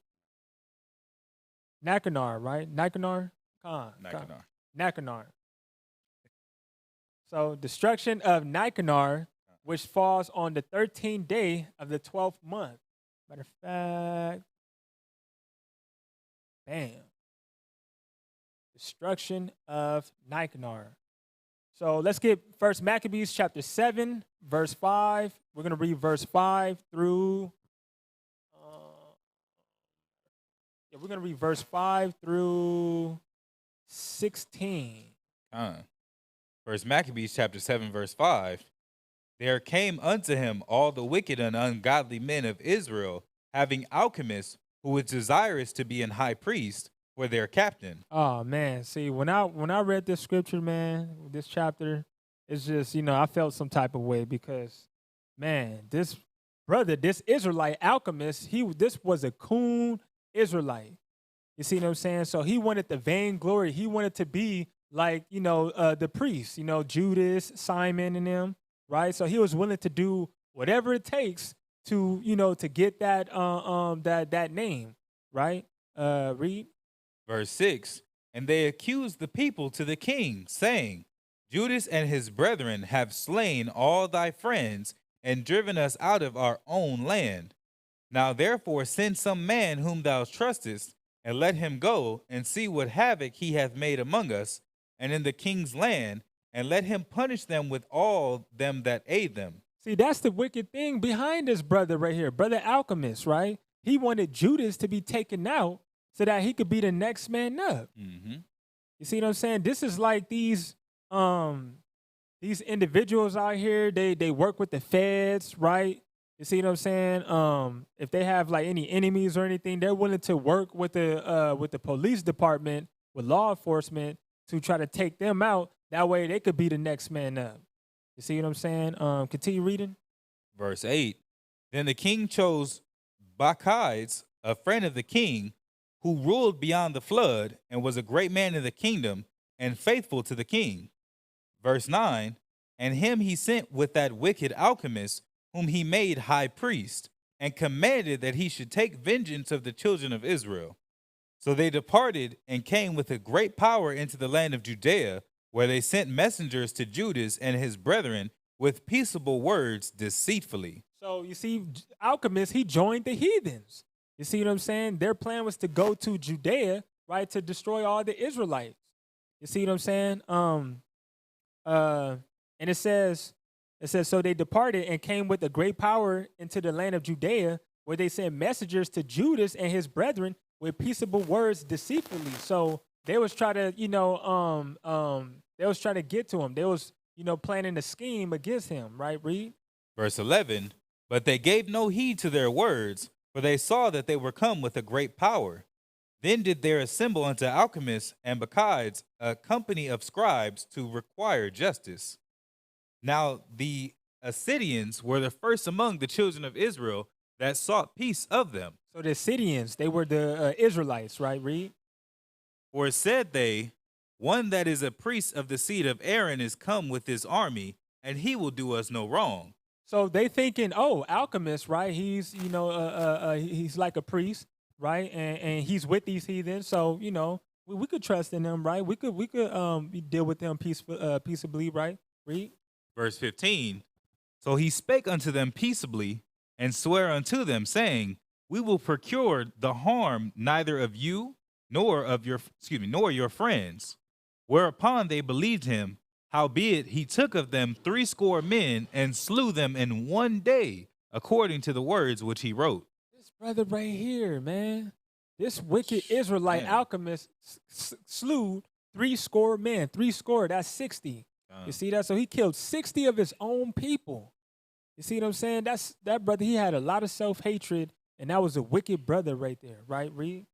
Nicanor, right? Nicanor? Nicanor. So destruction of Nicanor, which falls on the 13th day of the 12th month. Matter of fact, bam. Destruction of Nicanor. So let's get First Maccabees chapter 7, verse 5. We're going to read verse 5 through we're going to read verse 5 through 16. First Maccabees chapter 7, verse 5. There came unto him all the wicked and ungodly men of Israel, having alchemists, who was desirous to be an high priest for their captain. Oh man, see, when I read this scripture, man, this chapter, it's just, I felt some type of way, because, man, this brother, this Israelite alchemist, this was a coon Israelite. You see what I'm saying? So he wanted the vainglory. He wanted to be like, the priests, Judas, Simon, and them, right? So he was willing to do whatever it takes to, to get that that name, right? Read. Verse 6. And they accused the people to the king, saying, Judas and his brethren have slain all thy friends and driven us out of our own land. Now therefore send some man whom thou trustest, and let him go and see what havoc he hath made among us and in the king's land, and let him punish them with all them that aid them. See, that's the wicked thing behind this brother right here, brother alchemist, right? He wanted Judas to be taken out so that he could be the next man up. Mm-hmm. You see what I'm saying? This is like these individuals out here, they work with the feds, right? You see what I'm saying? If they have like any enemies or anything, they're willing to work with the police department, with law enforcement, to try to take them out. That way they could be the next man up. You see what I'm saying? Continue reading. Verse 8. Then the king chose Bacchides, a friend of the king, who ruled beyond the flood, and was a great man in the kingdom, and faithful to the king. Verse 9. And him he sent with that wicked alchemist, whom he made high priest, and commanded that he should take vengeance of the children of Israel. So they departed and came with a great power into the land of Judea, where they sent messengers to Judas and his brethren with peaceable words deceitfully. So you see, alchemist, he joined the heathens. You see what I'm saying? Their plan was to go to Judea, right, to destroy all the Israelites. You see what I'm saying? And it says, so they departed and came with a great power into the land of Judea, where they sent messengers to Judas and his brethren with peaceable words deceitfully. So they was trying to, they was trying to get to him. They was, planning a scheme against him, right? Read. Verse 11, but they gave no heed to their words, for they saw that they were come with a great power. Then did there assemble unto alchemists and Bacchides a company of scribes to require justice. Now the Assyrians were the first among the children of Israel that sought peace of them. So the Assyrians, they were the Israelites, right? Read. For said they, one that is a priest of the seed of Aaron is come with his army, and he will do us no wrong. So they thinking, oh, alchemist, right? He's, he's like a priest, right? And he's with these heathens. So, we could trust in him, right? We could deal with them peaceably, right? Read. Verse 15, so he spake unto them peaceably, and sware unto them, saying, we will procure the harm neither of you nor your friends. Whereupon they believed him, howbeit he took of them 80 men and slew them in one day, according to the words which he wrote. This brother right here, man, this wicked Israelite alchemist slew 80 men. 80, that's 60. You see that? So he killed 60 of his own people. You see what I'm saying? That brother, he had a lot of self-hatred, and that was a wicked brother right there, right? Read.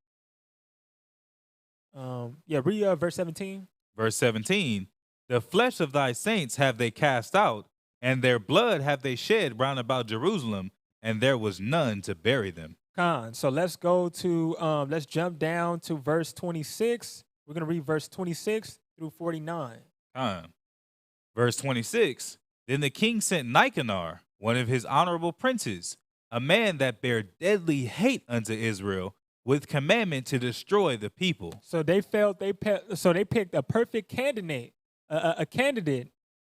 Read verse 17. Verse 17, the flesh of thy saints have they cast out, and their blood have they shed round about Jerusalem, and there was none to bury them. So let's go to, let's jump down to verse 26. We're going to read verse 26 through 49. Verse 26, then the king sent Nicanor, one of his honorable princes, a man that bare deadly hate unto Israel, with commandment to destroy the people. So they picked a perfect candidate, a candidate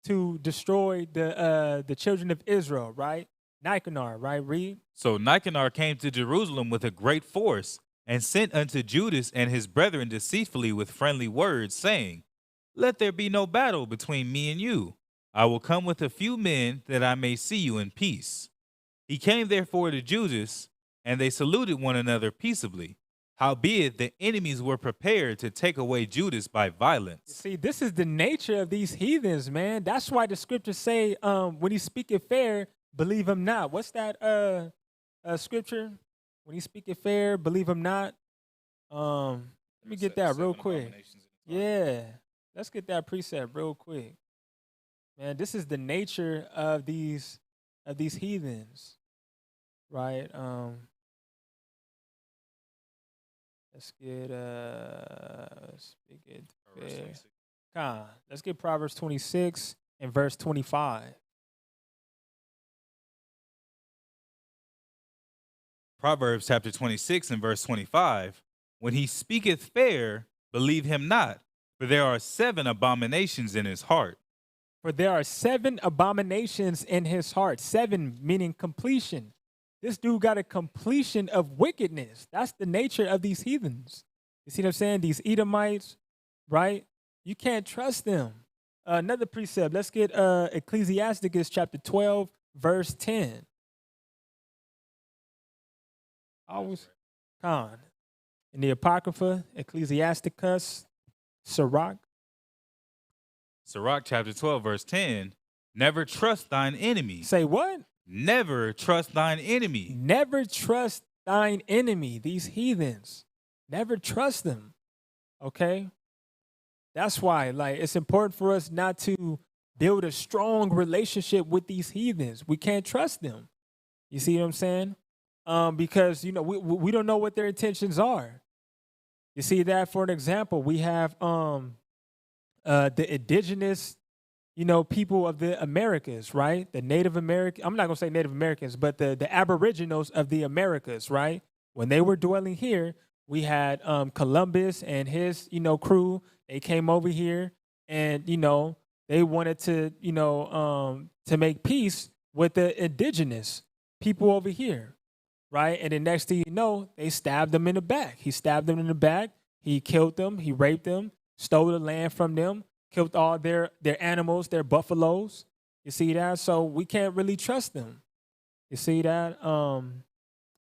to destroy the children of Israel, right? Nicanor, right? Read. So Nicanor came to Jerusalem with a great force, and sent unto Judas and his brethren deceitfully with friendly words, saying, let there be no battle between me and you. I will come with a few men, that I may see you in peace. He came therefore to Judas, and they saluted one another peaceably. Howbeit the enemies were prepared to take away Judas by violence. See, this is the nature of these heathens, man. That's why the scriptures say, when he speaketh fair, believe him not. What's that scripture? When he speaketh fair, believe him not. Let me get that real quick. Yeah. Let's get that precept real quick. Man, this is the nature of these heathens, right? Let's get fair. Let's get Proverbs 26 and verse 25. Proverbs chapter 26 and verse 25. When he speaketh fair, believe him not, for there are 7 abominations in his heart. For there are 7 abominations in his heart. 7 meaning completion. This dude got a completion of wickedness. That's the nature of these heathens. You see what I'm saying? These Edomites, right? You can't trust them. Another precept. Let's get Ecclesiasticus chapter 12, verse 10. Always. In the Apocrypha, Ecclesiasticus, Sirach chapter 12, verse 10. Never trust thine enemy. Say what? Never trust thine enemy. Never trust thine enemy. These heathens. Never trust them. Okay? That's why, it's important for us not to build a strong relationship with these heathens. We can't trust them. You see what I'm saying? Because, we don't know what their intentions are. You see that, for an example, we have the indigenous, people of the Americas, right? The Native American, I'm not going to say Native Americans, but the Aboriginals of the Americas, right? When they were dwelling here, we had Columbus and his, crew. They came over here and, they wanted to make peace with the indigenous people over here, right? And the next thing you know, they stabbed them in the back. He stabbed them in the back. He killed them. He raped them, stole the land from them, killed all their animals, their buffaloes. You see that? So we can't really trust them. You see that?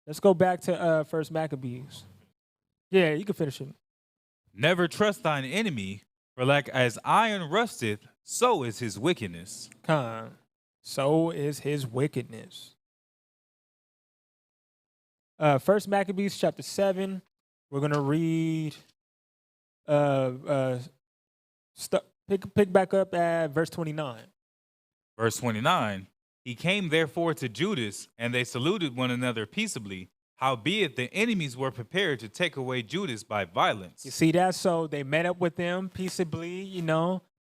Let's go back to First Maccabees. Yeah, you can finish it. Never trust thine enemy, for like as iron rusteth, so is his wickedness. So is his wickedness. First Maccabees chapter 7. We're gonna read pick back up at verse 29. Verse 29, he came therefore to Judas, and they saluted one another peaceably. Howbeit the enemies were prepared to take away Judas by violence. You see that? So they met up with them peaceably,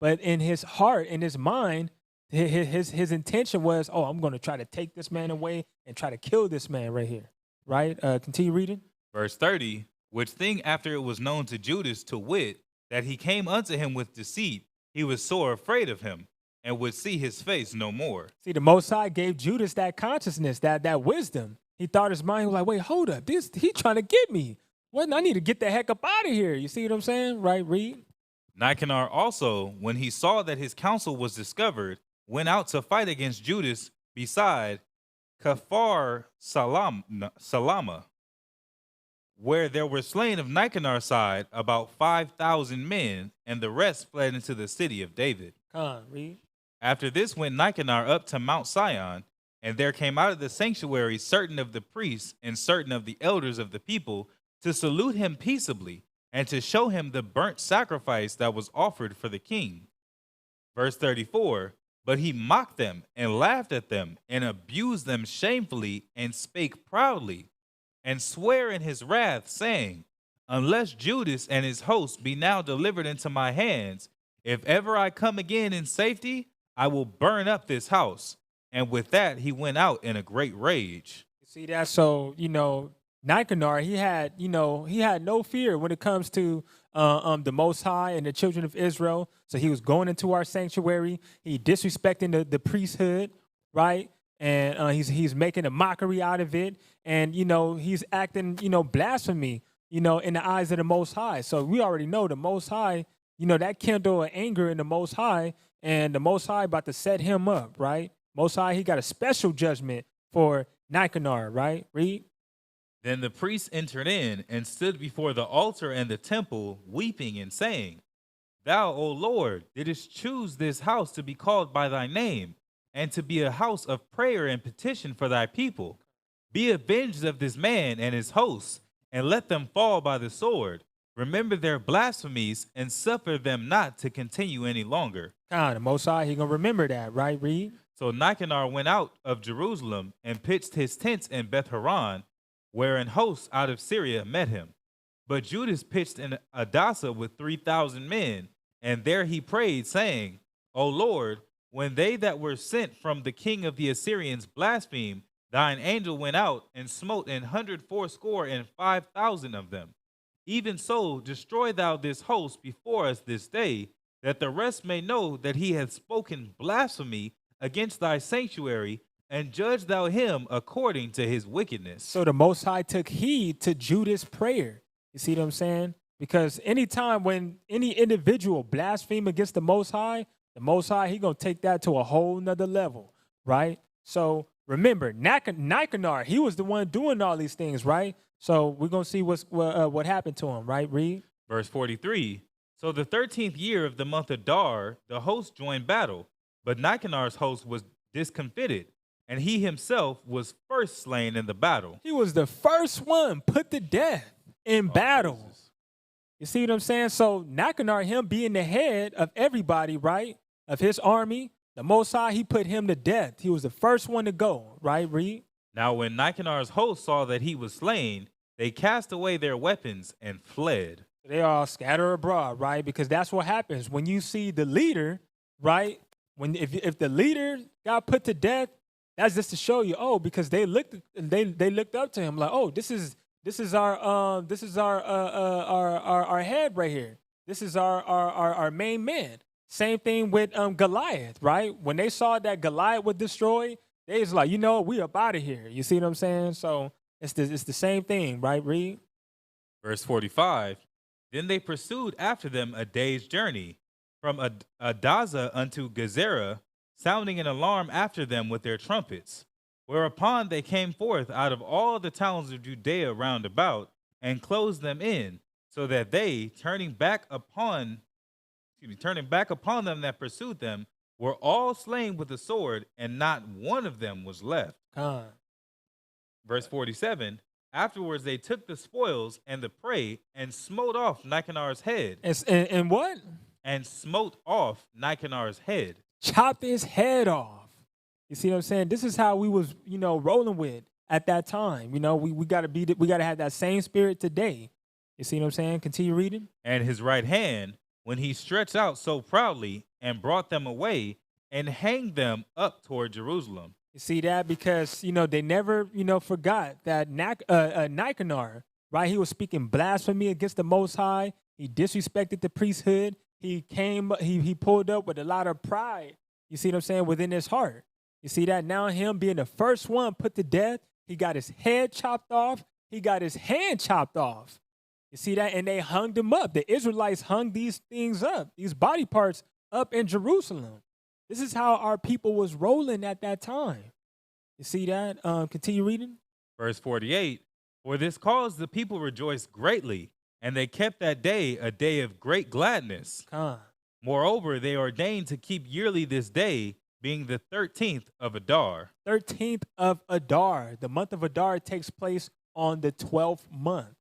but in his heart, in his mind, his intention was, oh, I'm going to try to take this man away and try to kill this man right here. Right? Continue reading. Verse 30, which thing after it was known to Judas, to wit, that he came unto him with deceit, he was sore afraid of him, and would see his face no more. See, the Most High gave Judas that consciousness, that wisdom. He thought his mind was like, wait, hold up. He trying to get me. What? I need to get the heck up out of here. You see what I'm saying? Right, read. Nicanor also, when he saw that his counsel was discovered, went out to fight against Judas beside Kafar Salama, where there were slain of Nicanor's side about 5,000 men, and the rest fled into the city of David. Read. After this went Nicanor up to Mount Sion, and there came out of the sanctuary certain of the priests and certain of the elders of the people to salute him peaceably, and to show him the burnt sacrifice that was offered for the king. Verse 34, but he mocked them and laughed at them and abused them shamefully and spake proudly and sware in his wrath, saying, unless Judas and his host be now delivered into my hands, if ever I come again in safety, I will burn up this house. And with that, he went out in a great rage. You see that? So, Nicanor, he had no fear when it comes to the Most High and the children of Israel. So he was going into our sanctuary. He disrespecting the priesthood, right? And he's making a mockery out of it. And, he's acting, blasphemy, in the eyes of the Most High. So we already know the Most High, that kindle of anger in the Most High, and the Most High about to set him up, right? Most High, he got a special judgment for Nicanor, right? Read. Then the priests entered in and stood before the altar and the temple, weeping and saying, thou, O Lord, didst choose this house to be called by thy name, and to be a house of prayer and petition for thy people. Be avenged of this man and his hosts, and let them fall by the sword. Remember their blasphemies, and suffer them not to continue any longer. The Most High, he gonna remember that, right? Read. So Nicanor went out of Jerusalem and pitched his tents in Beth-horon, wherein hosts out of Syria met him. But Judas pitched in Adasa with 3,000 men, and there he prayed, saying, O Lord, when they that were sent from the king of the Assyrians blasphemed, thine angel went out and smote 185,000 of them. Even so, destroy thou this host before us this day, that the rest may know that he hath spoken blasphemy against thy sanctuary, and judge thou him according to his wickedness. So the Most High took heed to Judas' prayer. You see what I'm saying? Because anytime when any individual blaspheme against the Most High, he gonna take that to a whole nother level, right? So remember, Nicanor, he was the one doing all these things, right? So we're gonna see what happened to him, right? Read. Verse 43. So the 13th year of the month of Dar, the host joined battle, but Nicanor's host was discomfited, and he himself was first slain in the battle. He was the first one put to death in battle. Praises. You see what I'm saying? So Nicanor, him being the head of everybody, right, of his army, the Most High, he put him to death. He was the first one to go, right? Read. Now when Nicanor's host saw that he was slain, they cast away their weapons and fled. They all scatter abroad, right? Because that's what happens when you see the leader, right? If the leader got put to death, that's just to show you, because they looked up to him like, this is our head right here. This is our main man. Same thing with Goliath, right? When they saw that Goliath was destroyed, they was like, we up out of here. You see what I'm saying? So it's the same thing, right? Read. Verse 45. Then they pursued after them a day's journey from Adasa unto Gezerah, sounding an alarm after them with their trumpets. Whereupon they came forth out of all the towns of Judea round about, and closed them in, so that they, turning back upon them that pursued them, were all slain with the sword, and not one of them was left. Con. Verse 47, afterwards they took the spoils and the prey and smote off Nicanor's head. And what? And smote off Nicanor's head. Chopped his head off. You see what I'm saying? This is how we was, rolling with at that time. We gotta have that same spirit today. You see what I'm saying? Continue reading. And his right hand, when he stretched out so proudly, and brought them away, and hanged them up toward Jerusalem. You see that? Because, they never, forgot that Nicanor, right? He was speaking blasphemy against the Most High. He disrespected the priesthood. He pulled up with a lot of pride, you see what I'm saying, within his heart. You see that? Now him being the first one put to death, he got his head chopped off. He got his hand chopped off. You see that? And they hung them up. The Israelites hung these things up, these body parts up in Jerusalem. This is how our people was rolling at that time. You see that? Continue reading. Verse 48, for this cause the people rejoiced greatly, and they kept that day a day of great gladness. Moreover, they ordained to keep yearly this day, being the 13th of Adar. 13th of Adar. The month of Adar takes place on the 12th month,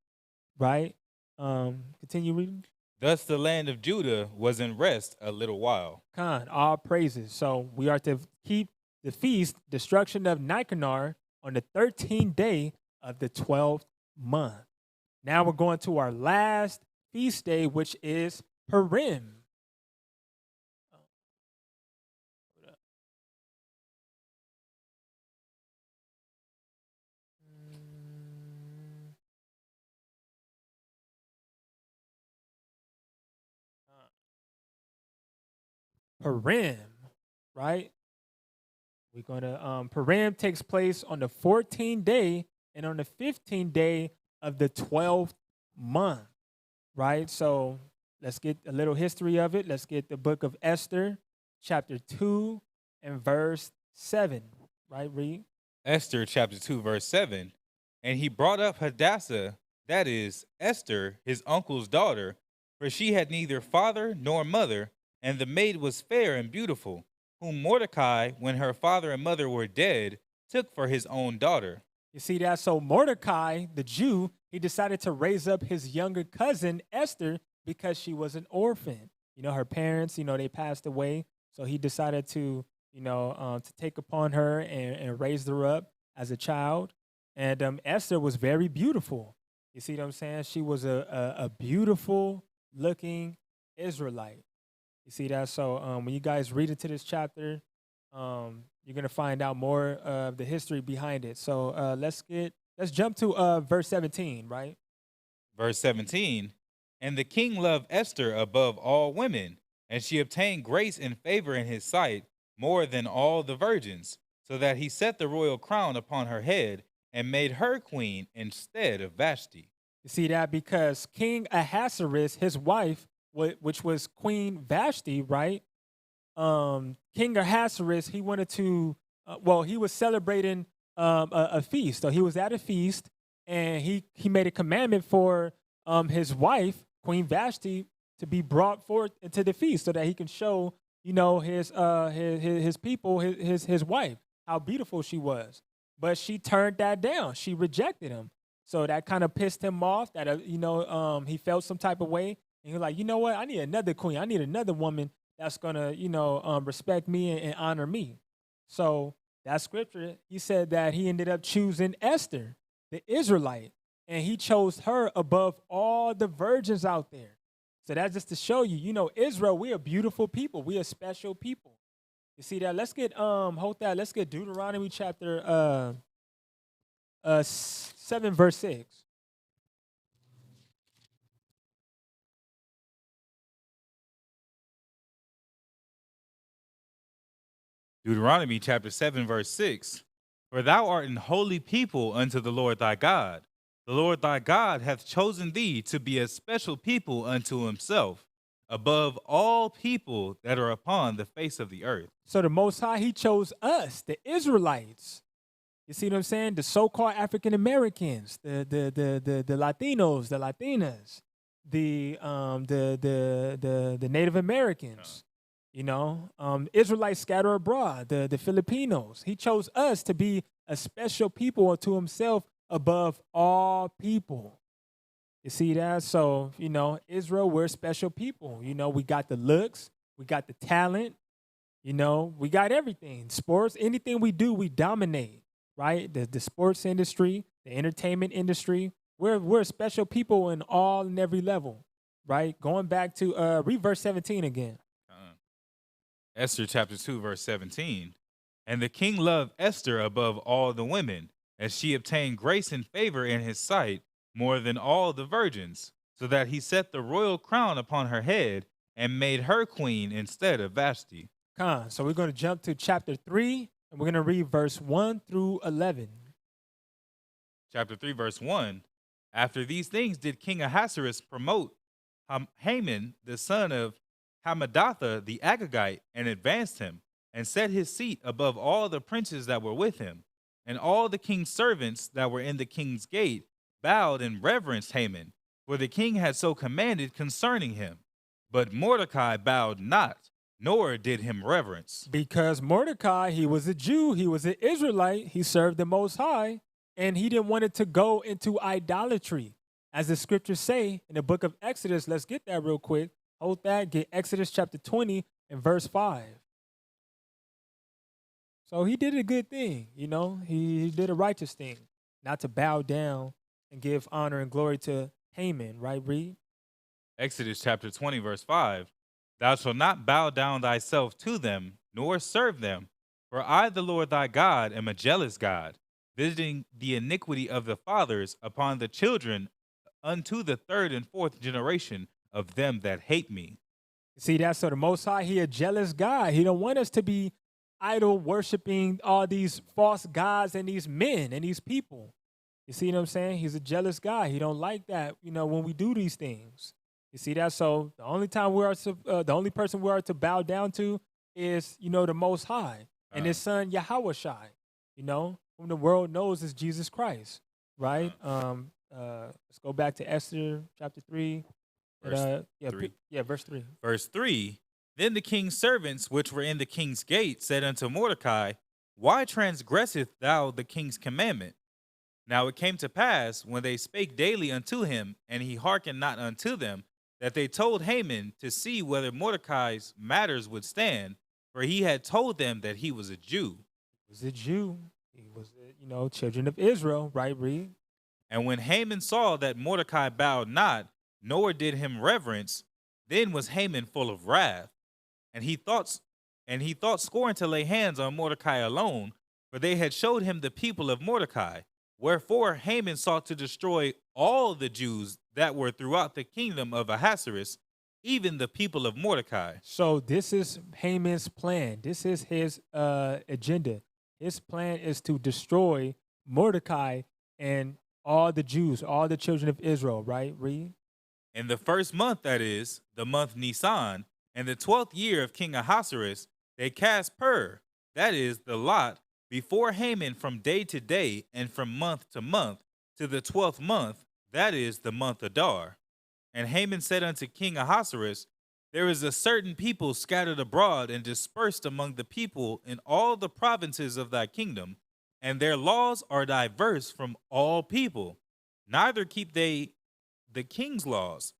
right? Continue reading. Thus the land of Judah was in rest a little while. All praises. So we are to keep the feast, destruction of Nicanor, on the 13th day of the 12th month. Now we're going to our last feast day, which is Purim. Purim, right? We're going to, Purim takes place on the 14th day and on the 15th day of the 12th month, right? So let's get a little history of it. Let's get the book of Esther, chapter 2 and verse 7, right? Read. Esther, chapter 2, verse 7. And he brought up Hadassah, that is, Esther, his uncle's daughter, for she had neither father nor mother, and the maid was fair and beautiful, whom Mordecai, when her father and mother were dead, took for his own daughter. You see that? So Mordecai, the Jew, he decided to raise up his younger cousin, Esther, because she was an orphan. Her parents, they passed away. So he decided to, to take upon her and raise her up as a child. And Esther was very beautiful. You see what I'm saying? She was a beautiful looking Israelite. You see that? So when you guys read into this chapter, you're going to find out more of the history behind it. So let's jump to verse 17, right? Verse 17, and the king loved Esther above all women, and she obtained grace and favor in his sight more than all the virgins, so that he set the royal crown upon her head and made her queen instead of Vashti. You see that? Because King Ahasuerus, his wife, which was Queen Vashti, right? King Ahasuerus, he wanted to, he was celebrating a feast. So he was at a feast, and he made a commandment for his wife, Queen Vashti, to be brought forth into the feast so that he can show, his people, his wife, how beautiful she was. But she turned that down. She rejected him. So that kind of pissed him off, that, he felt some type of way. And he was like, you know what? I need another queen. I need another woman that's going to, respect me and honor me. So that scripture, he said that he ended up choosing Esther, the Israelite, and he chose her above all the virgins out there. So that's just to show you, Israel, we are beautiful people. We are special people. You see that? Let's get, let's get Deuteronomy chapter 7, verse 6. Deuteronomy chapter 7, verse 6. For thou art an holy people unto the Lord thy God. The Lord thy God hath chosen thee to be a special people unto himself, above all people that are upon the face of the earth. So the Most High, he chose us, the Israelites, You see what I'm saying? The so-called African Americans, the Latinos, the Latinas, the Native Americans, Israelites scattered abroad, the Filipinos. He chose us to be a special people unto himself above all people. You see that? So, Israel, we're special people. We got the looks, we got the talent, we got everything. Sports, anything we do, we dominate, right? The sports industry, the entertainment industry, we're special people in all and every level, right? Going back to read verse 17 again. Esther chapter 2, verse 17. And the king loved Esther above all the women, as she obtained grace and favor in his sight more than all the virgins, so that he set the royal crown upon her head and made her queen instead of Vashti. So we're going to jump to chapter 3, and we're going to read verse 1 through 11. Chapter 3, verse 1. After these things did King Ahasuerus promote Haman, the son of Hammedatha the Agagite, and advanced him, and set his seat above all the princes that were with him. And all the king's servants that were in the king's gate bowed and reverenced Haman, for the king had so commanded concerning him. But Mordecai bowed not, nor did him reverence. Because Mordecai, he was a Jew, he was an Israelite, he served the Most High, and he didn't want it to go into idolatry. As the scriptures say in the book of Exodus, let's get that real quick. Hold that, get Exodus chapter 20 and verse 5. So he did a good thing, he did a righteous thing, not to bow down and give honor and glory to Haman, right, Reed? Exodus chapter 20, verse 5. Thou shalt not bow down thyself to them, nor serve them, for I, the Lord thy God, am a jealous God, visiting the iniquity of the fathers upon the children unto the third and fourth generation of them that hate me. See, that's so the Most High, he a jealous God. He don't want us to be idol worshiping all these false gods and these men and these people. You see what I'm saying? He's a jealous guy. He don't like that, when we do these things. You see that? So the only time the only person we are to bow down to is, the Most High and his son Yahushai, whom the world knows is Jesus Christ, right? Let's go back to Esther chapter 3. Verse 3. Verse 3. Verse 3. Then the king's servants which were in the king's gate said unto Mordecai, Why transgresseth thou the king's commandment? Now it came to pass, when they spake daily unto him, and he hearkened not unto them, that they told Haman to see whether Mordecai's matters would stand, for he had told them that he was a Jew. He was a Jew. He was, children of Israel, right, Reed? And when Haman saw that Mordecai bowed not, nor did him reverence, then was Haman full of wrath. And he thought scorn to lay hands on Mordecai alone, for they had showed him the people of Mordecai. Wherefore Haman sought to destroy all the Jews that were throughout the kingdom of Ahasuerus, even the people of Mordecai. So this is Haman's plan. This is his agenda. His plan is to destroy Mordecai and all the Jews, all the children of Israel, right? Read. In the first month, that is, the month Nisan, in the 12th year of King Ahasuerus, they cast pur, that is, the lot, before Haman from day to day and from month to month, to the 12th month, that is, the month Adar. And Haman said unto King Ahasuerus, There is a certain people scattered abroad and dispersed among the people in all the provinces of thy kingdom, and their laws are diverse from all people. Neither keep they the king's laws.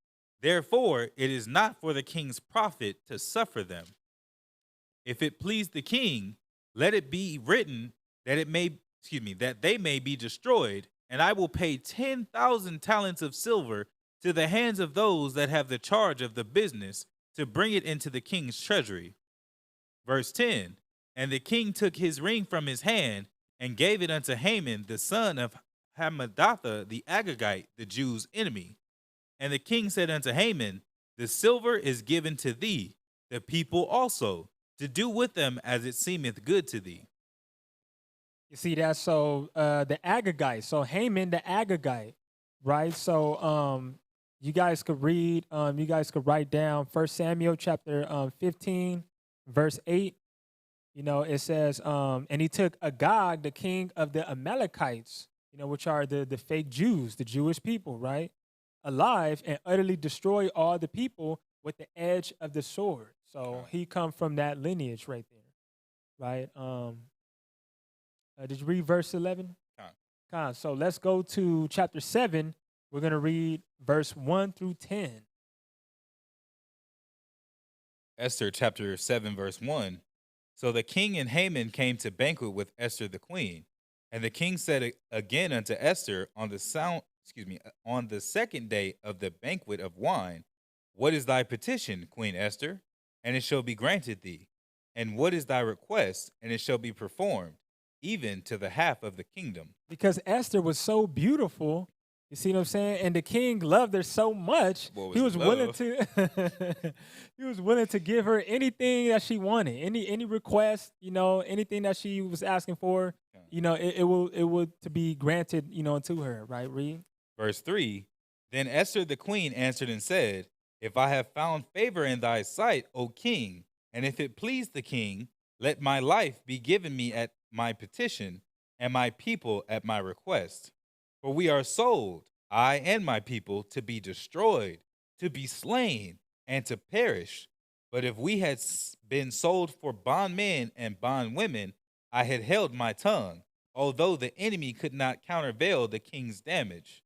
Therefore, it is not for the king's profit to suffer them. If it please the king, let it be written that that they may be destroyed, and I will pay 10,000 talents of silver to the hands of those that have the charge of the business to bring it into the king's treasury. Verse 10, and the king took his ring from his hand and gave it unto Haman, the son of Hammedatha the Agagite, the Jews' enemy. And the king said unto Haman, The silver is given to thee, the people also, to do with them as it seemeth good to thee. You see that? So the Agagite, so Haman the Agagite, right? So you guys could read, you guys could write down 1 Samuel chapter 15, verse 8. It says, and he took Agag, the king of the Amalekites, which are the fake Jews, the Jewish people, right? Alive, and utterly destroy all the people with the edge of the sword. So he come from that lineage right there, right? Did you read verse 11? So let's go to chapter 7. We're going to read verse 1 through 10. Esther chapter 7, verse 1. So the king and Haman came to banquet with Esther the queen. And the king said again unto Esther on the second day of the banquet of wine, What is thy petition, Queen Esther? And it shall be granted thee. And what is thy request? And it shall be performed, even to the half of the kingdom. Because Esther was so beautiful, you see what I'm saying? And the king loved her so much, he was willing to he was willing to give her anything that she wanted, any request, anything that she was asking for, it will to be granted, to her, right? Read. Verse 3. Then Esther the queen answered and said, If I have found favor in thy sight, O king, and if it please the king, let my life be given me at my petition, and my people at my request. For we are sold, I and my people, to be destroyed, to be slain, and to perish. But if we had been sold for bondmen and bondwomen, I had held my tongue, although the enemy could not countervail the king's damage.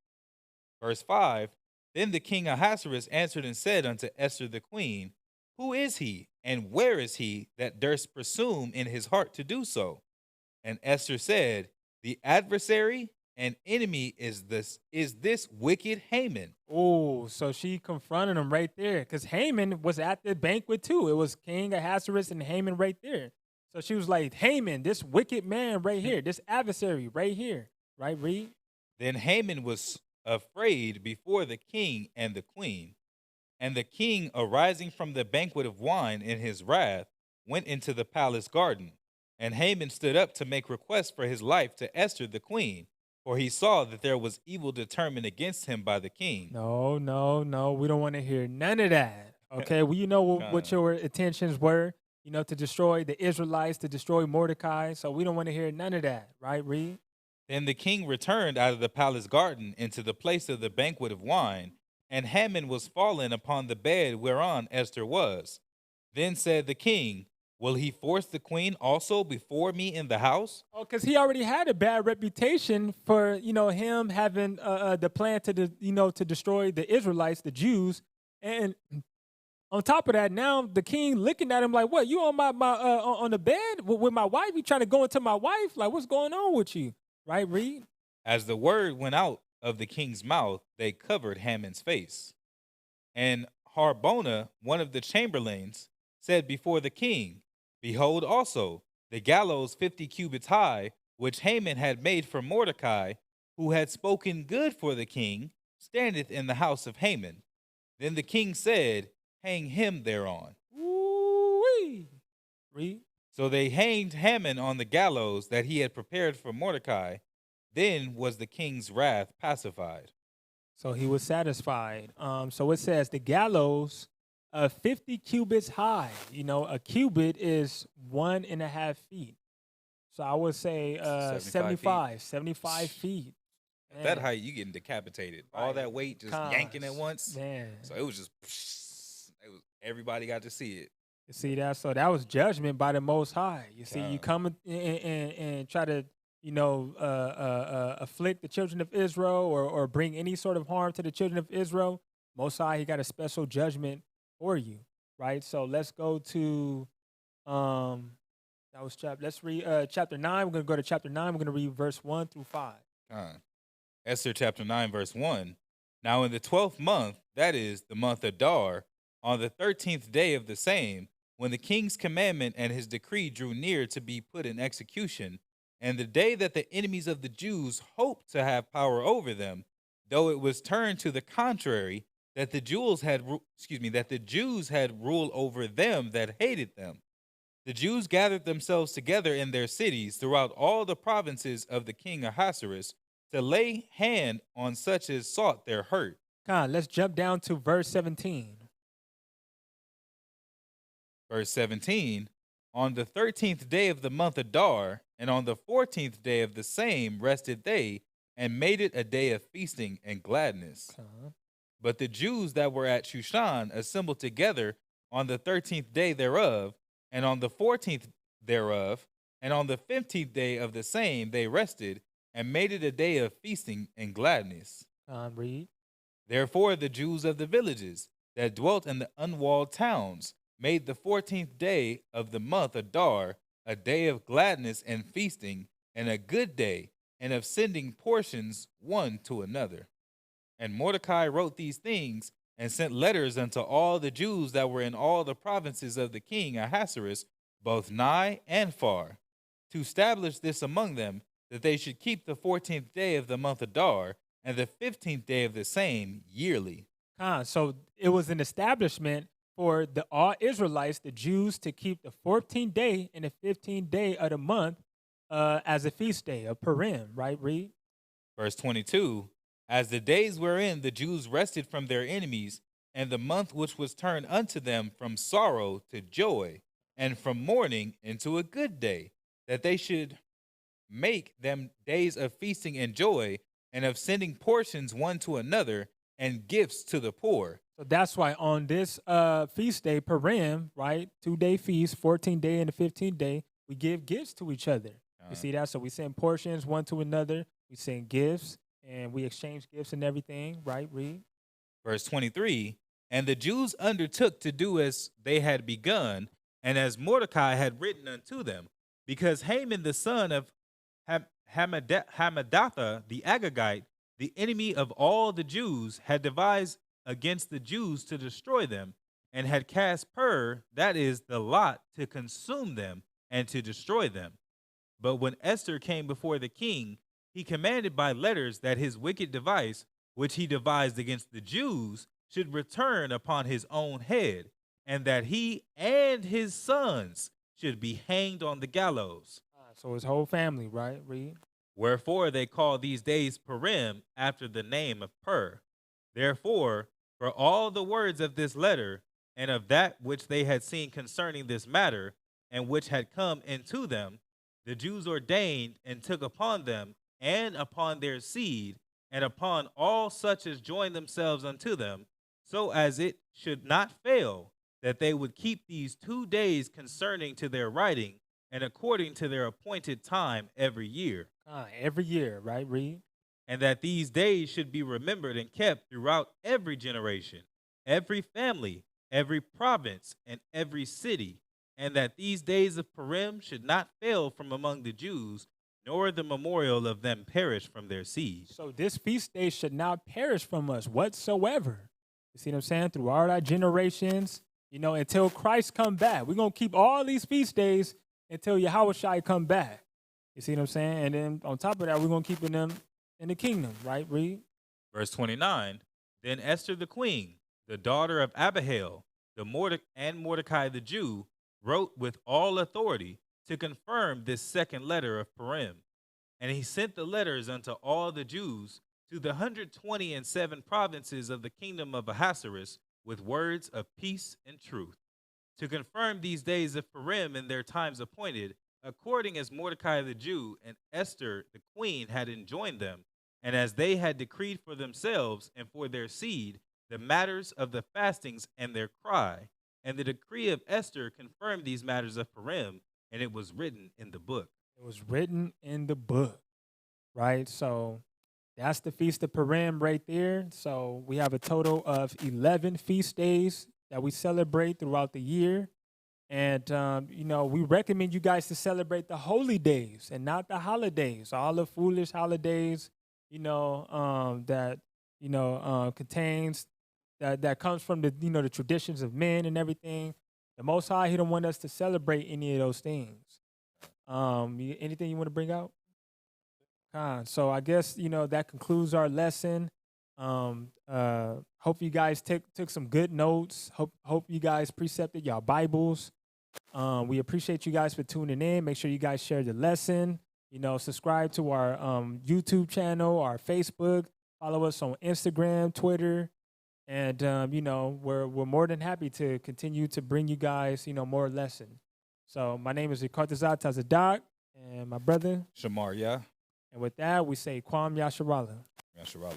Verse 5. Then the king Ahasuerus answered and said unto Esther the queen, Who is he, and where is he that durst presume in his heart to do so? And Esther said, The adversary and enemy is this wicked Haman. Oh, so she confronted him right there, because Haman was at the banquet too. It was King Ahasuerus and Haman right there. So she was like, Haman, this wicked man right here, this adversary right here, right? Read. Then Haman was afraid before the king and the queen. And the king, arising from the banquet of wine in his wrath, went into the palace garden. And Haman stood up to make request for his life to Esther the queen, for he saw that there was evil determined against him by the king. No. We don't want to hear none of that. Okay, well, you know what your intentions were, to destroy the Israelites, to destroy Mordecai. So we don't want to hear none of that, right? Read. Then the king returned out of the palace garden into the place of the banquet of wine, and Haman was fallen upon the bed whereon Esther was. Then said the king, Will he force the queen also before me in the house? Oh, because he already had a bad reputation for, him having the plan to destroy the Israelites, the Jews. And on top of that, now the king looking at him like, what, you on my on the bed with my wife? You trying to go into my wife? Like, what's going on with you? Right, read. As the word went out of the king's mouth, they covered Haman's face. And Harbona, one of the chamberlains, said before the king, Behold also, the gallows 50 cubits high, which Haman had made for Mordecai, who had spoken good for the king, standeth in the house of Haman. Then the king said, Hang him thereon. Ooh-wee. Read. So they hanged Haman on the gallows that he had prepared for Mordecai. Then was the king's wrath pacified. So he was satisfied. So it says the gallows 50 cubits high. A cubit is 1.5 feet. So I would say 75 feet. At that height, you getting decapitated. Right. All that weight just yanking at once. Man. So it was just, everybody got to see it. You see that? So that was judgment by the Most High. You see, you come and try to, afflict the children of Israel or bring any sort of harm to the children of Israel. Most High, he got a special judgment for you, right? So let's go to let's read chapter 9. We're going to go to chapter 9. We're going to read verse 1 through 5. Esther chapter 9, verse 1. Now in the 12th month, that is the month Adar, on the 13th day of the same, when the king's commandment and his decree drew near to be put in execution, and the day that the enemies of the Jews hoped to have power over them, though it was turned to the contrary, that the Jews had rule over them that hated them. The Jews gathered themselves together in their cities throughout all the provinces of the king Ahasuerus to lay hand on such as sought their hurt. God, let's jump down to verse 17. Verse 17. On the 13th day of the month Adar, and on the 14th day of the same rested they, and made it a day of feasting and gladness. But the Jews that were at Shushan assembled together on the 13th day thereof, and on the 14th thereof, and on the 15th day of the same they rested, and made it a day of feasting and gladness. Read. Therefore the Jews of the villages that dwelt in the unwalled towns made the 14th day of the month Adar a day of gladness and feasting, and a good day, and of sending portions one to another. And Mordecai wrote these things, and sent letters unto all the Jews that were in all the provinces of the king Ahasuerus, both nigh and far, to establish this among them, that they should keep the 14th day of the month Adar, and the 15th day of the same yearly. So it was an establishment for the all Israelites, the Jews, to keep the 14th day and the 15th day of the month as a feast day of Purim, right? Read. Verse 22, as the days wherein the Jews rested from their enemies, and the month which was turned unto them from sorrow to joy, and from mourning into a good day, that they should make them days of feasting and joy, and of sending portions one to another, and gifts to the poor. So that's why on this feast day, Purim, right, 2-day feast, 14th day and the 15th day, we give gifts to each other. You see that? So we send portions one to another. We send gifts, and we exchange gifts and everything, right? Read. Verse 23, and the Jews undertook to do as they had begun, and as Mordecai had written unto them, because Haman the son of Hammedatha the Agagite, the enemy of all the Jews, had devised against the Jews to destroy them, and had cast pur, that is, the lot, to consume them and to destroy them. But when Esther came before the king, he commanded by letters that his wicked device, which he devised against the Jews, should return upon his own head, and that he and his sons should be hanged on the gallows. So his whole family, right? Read. Wherefore they call these days Purim, after the name of Pur. Therefore, for all the words of this letter, and of that which they had seen concerning this matter, and which had come into them, the Jews ordained and took upon them, and upon their seed, and upon all such as joined themselves unto them, so as it should not fail, that they would keep these 2 days concerning to their writing, and according to their appointed time every year. Every year, right? Read. And that these days should be remembered and kept throughout every generation, every family, every province, and every city, and that these days of Purim should not fail from among the Jews, nor the memorial of them perish from their seed. So this feast day should not perish from us whatsoever. You see what I'm saying? Throughout our generations, until Christ come back. We're going to keep all these feast days until Yahushua come back. You see what I'm saying? And then on top of that, we're going to keep them in the kingdom, right? Read. Verse 29, then Esther the queen, the daughter of Abihail, and Mordecai the Jew, wrote with all authority to confirm this second letter of Purim. And he sent the letters unto all the Jews to the 127 provinces of the kingdom of Ahasuerus with words of peace and truth, to confirm these days of Purim in their times appointed, according as Mordecai the Jew and Esther the queen had enjoined them, and as they had decreed for themselves and for their seed the matters of the fastings and their cry. And the decree of Esther confirmed these matters of Purim, and it was written in the book. It was written in the book, right? So that's the Feast of Purim right there. So we have a total of 11 feast days that we celebrate throughout the year. And, we recommend you guys to celebrate the holy days and not the holidays, all the foolish holidays, that, contains, that comes from the, the traditions of men and everything. The Most High, he don't want us to celebrate any of those things. Anything you want to bring out? So I guess, that concludes our lesson. Hope you guys took some good notes. Hope you guys precepted your Bibles. We appreciate you guys for tuning in. Make sure you guys share the lesson. Subscribe to our YouTube channel, our Facebook. Follow us on Instagram, Twitter, and we're more than happy to continue to bring you guys more lessons. So my name is YAQATAZA Doc, and my brother. Shamar, yeah? And with that, we say Kwam Yasharala. Yasharala.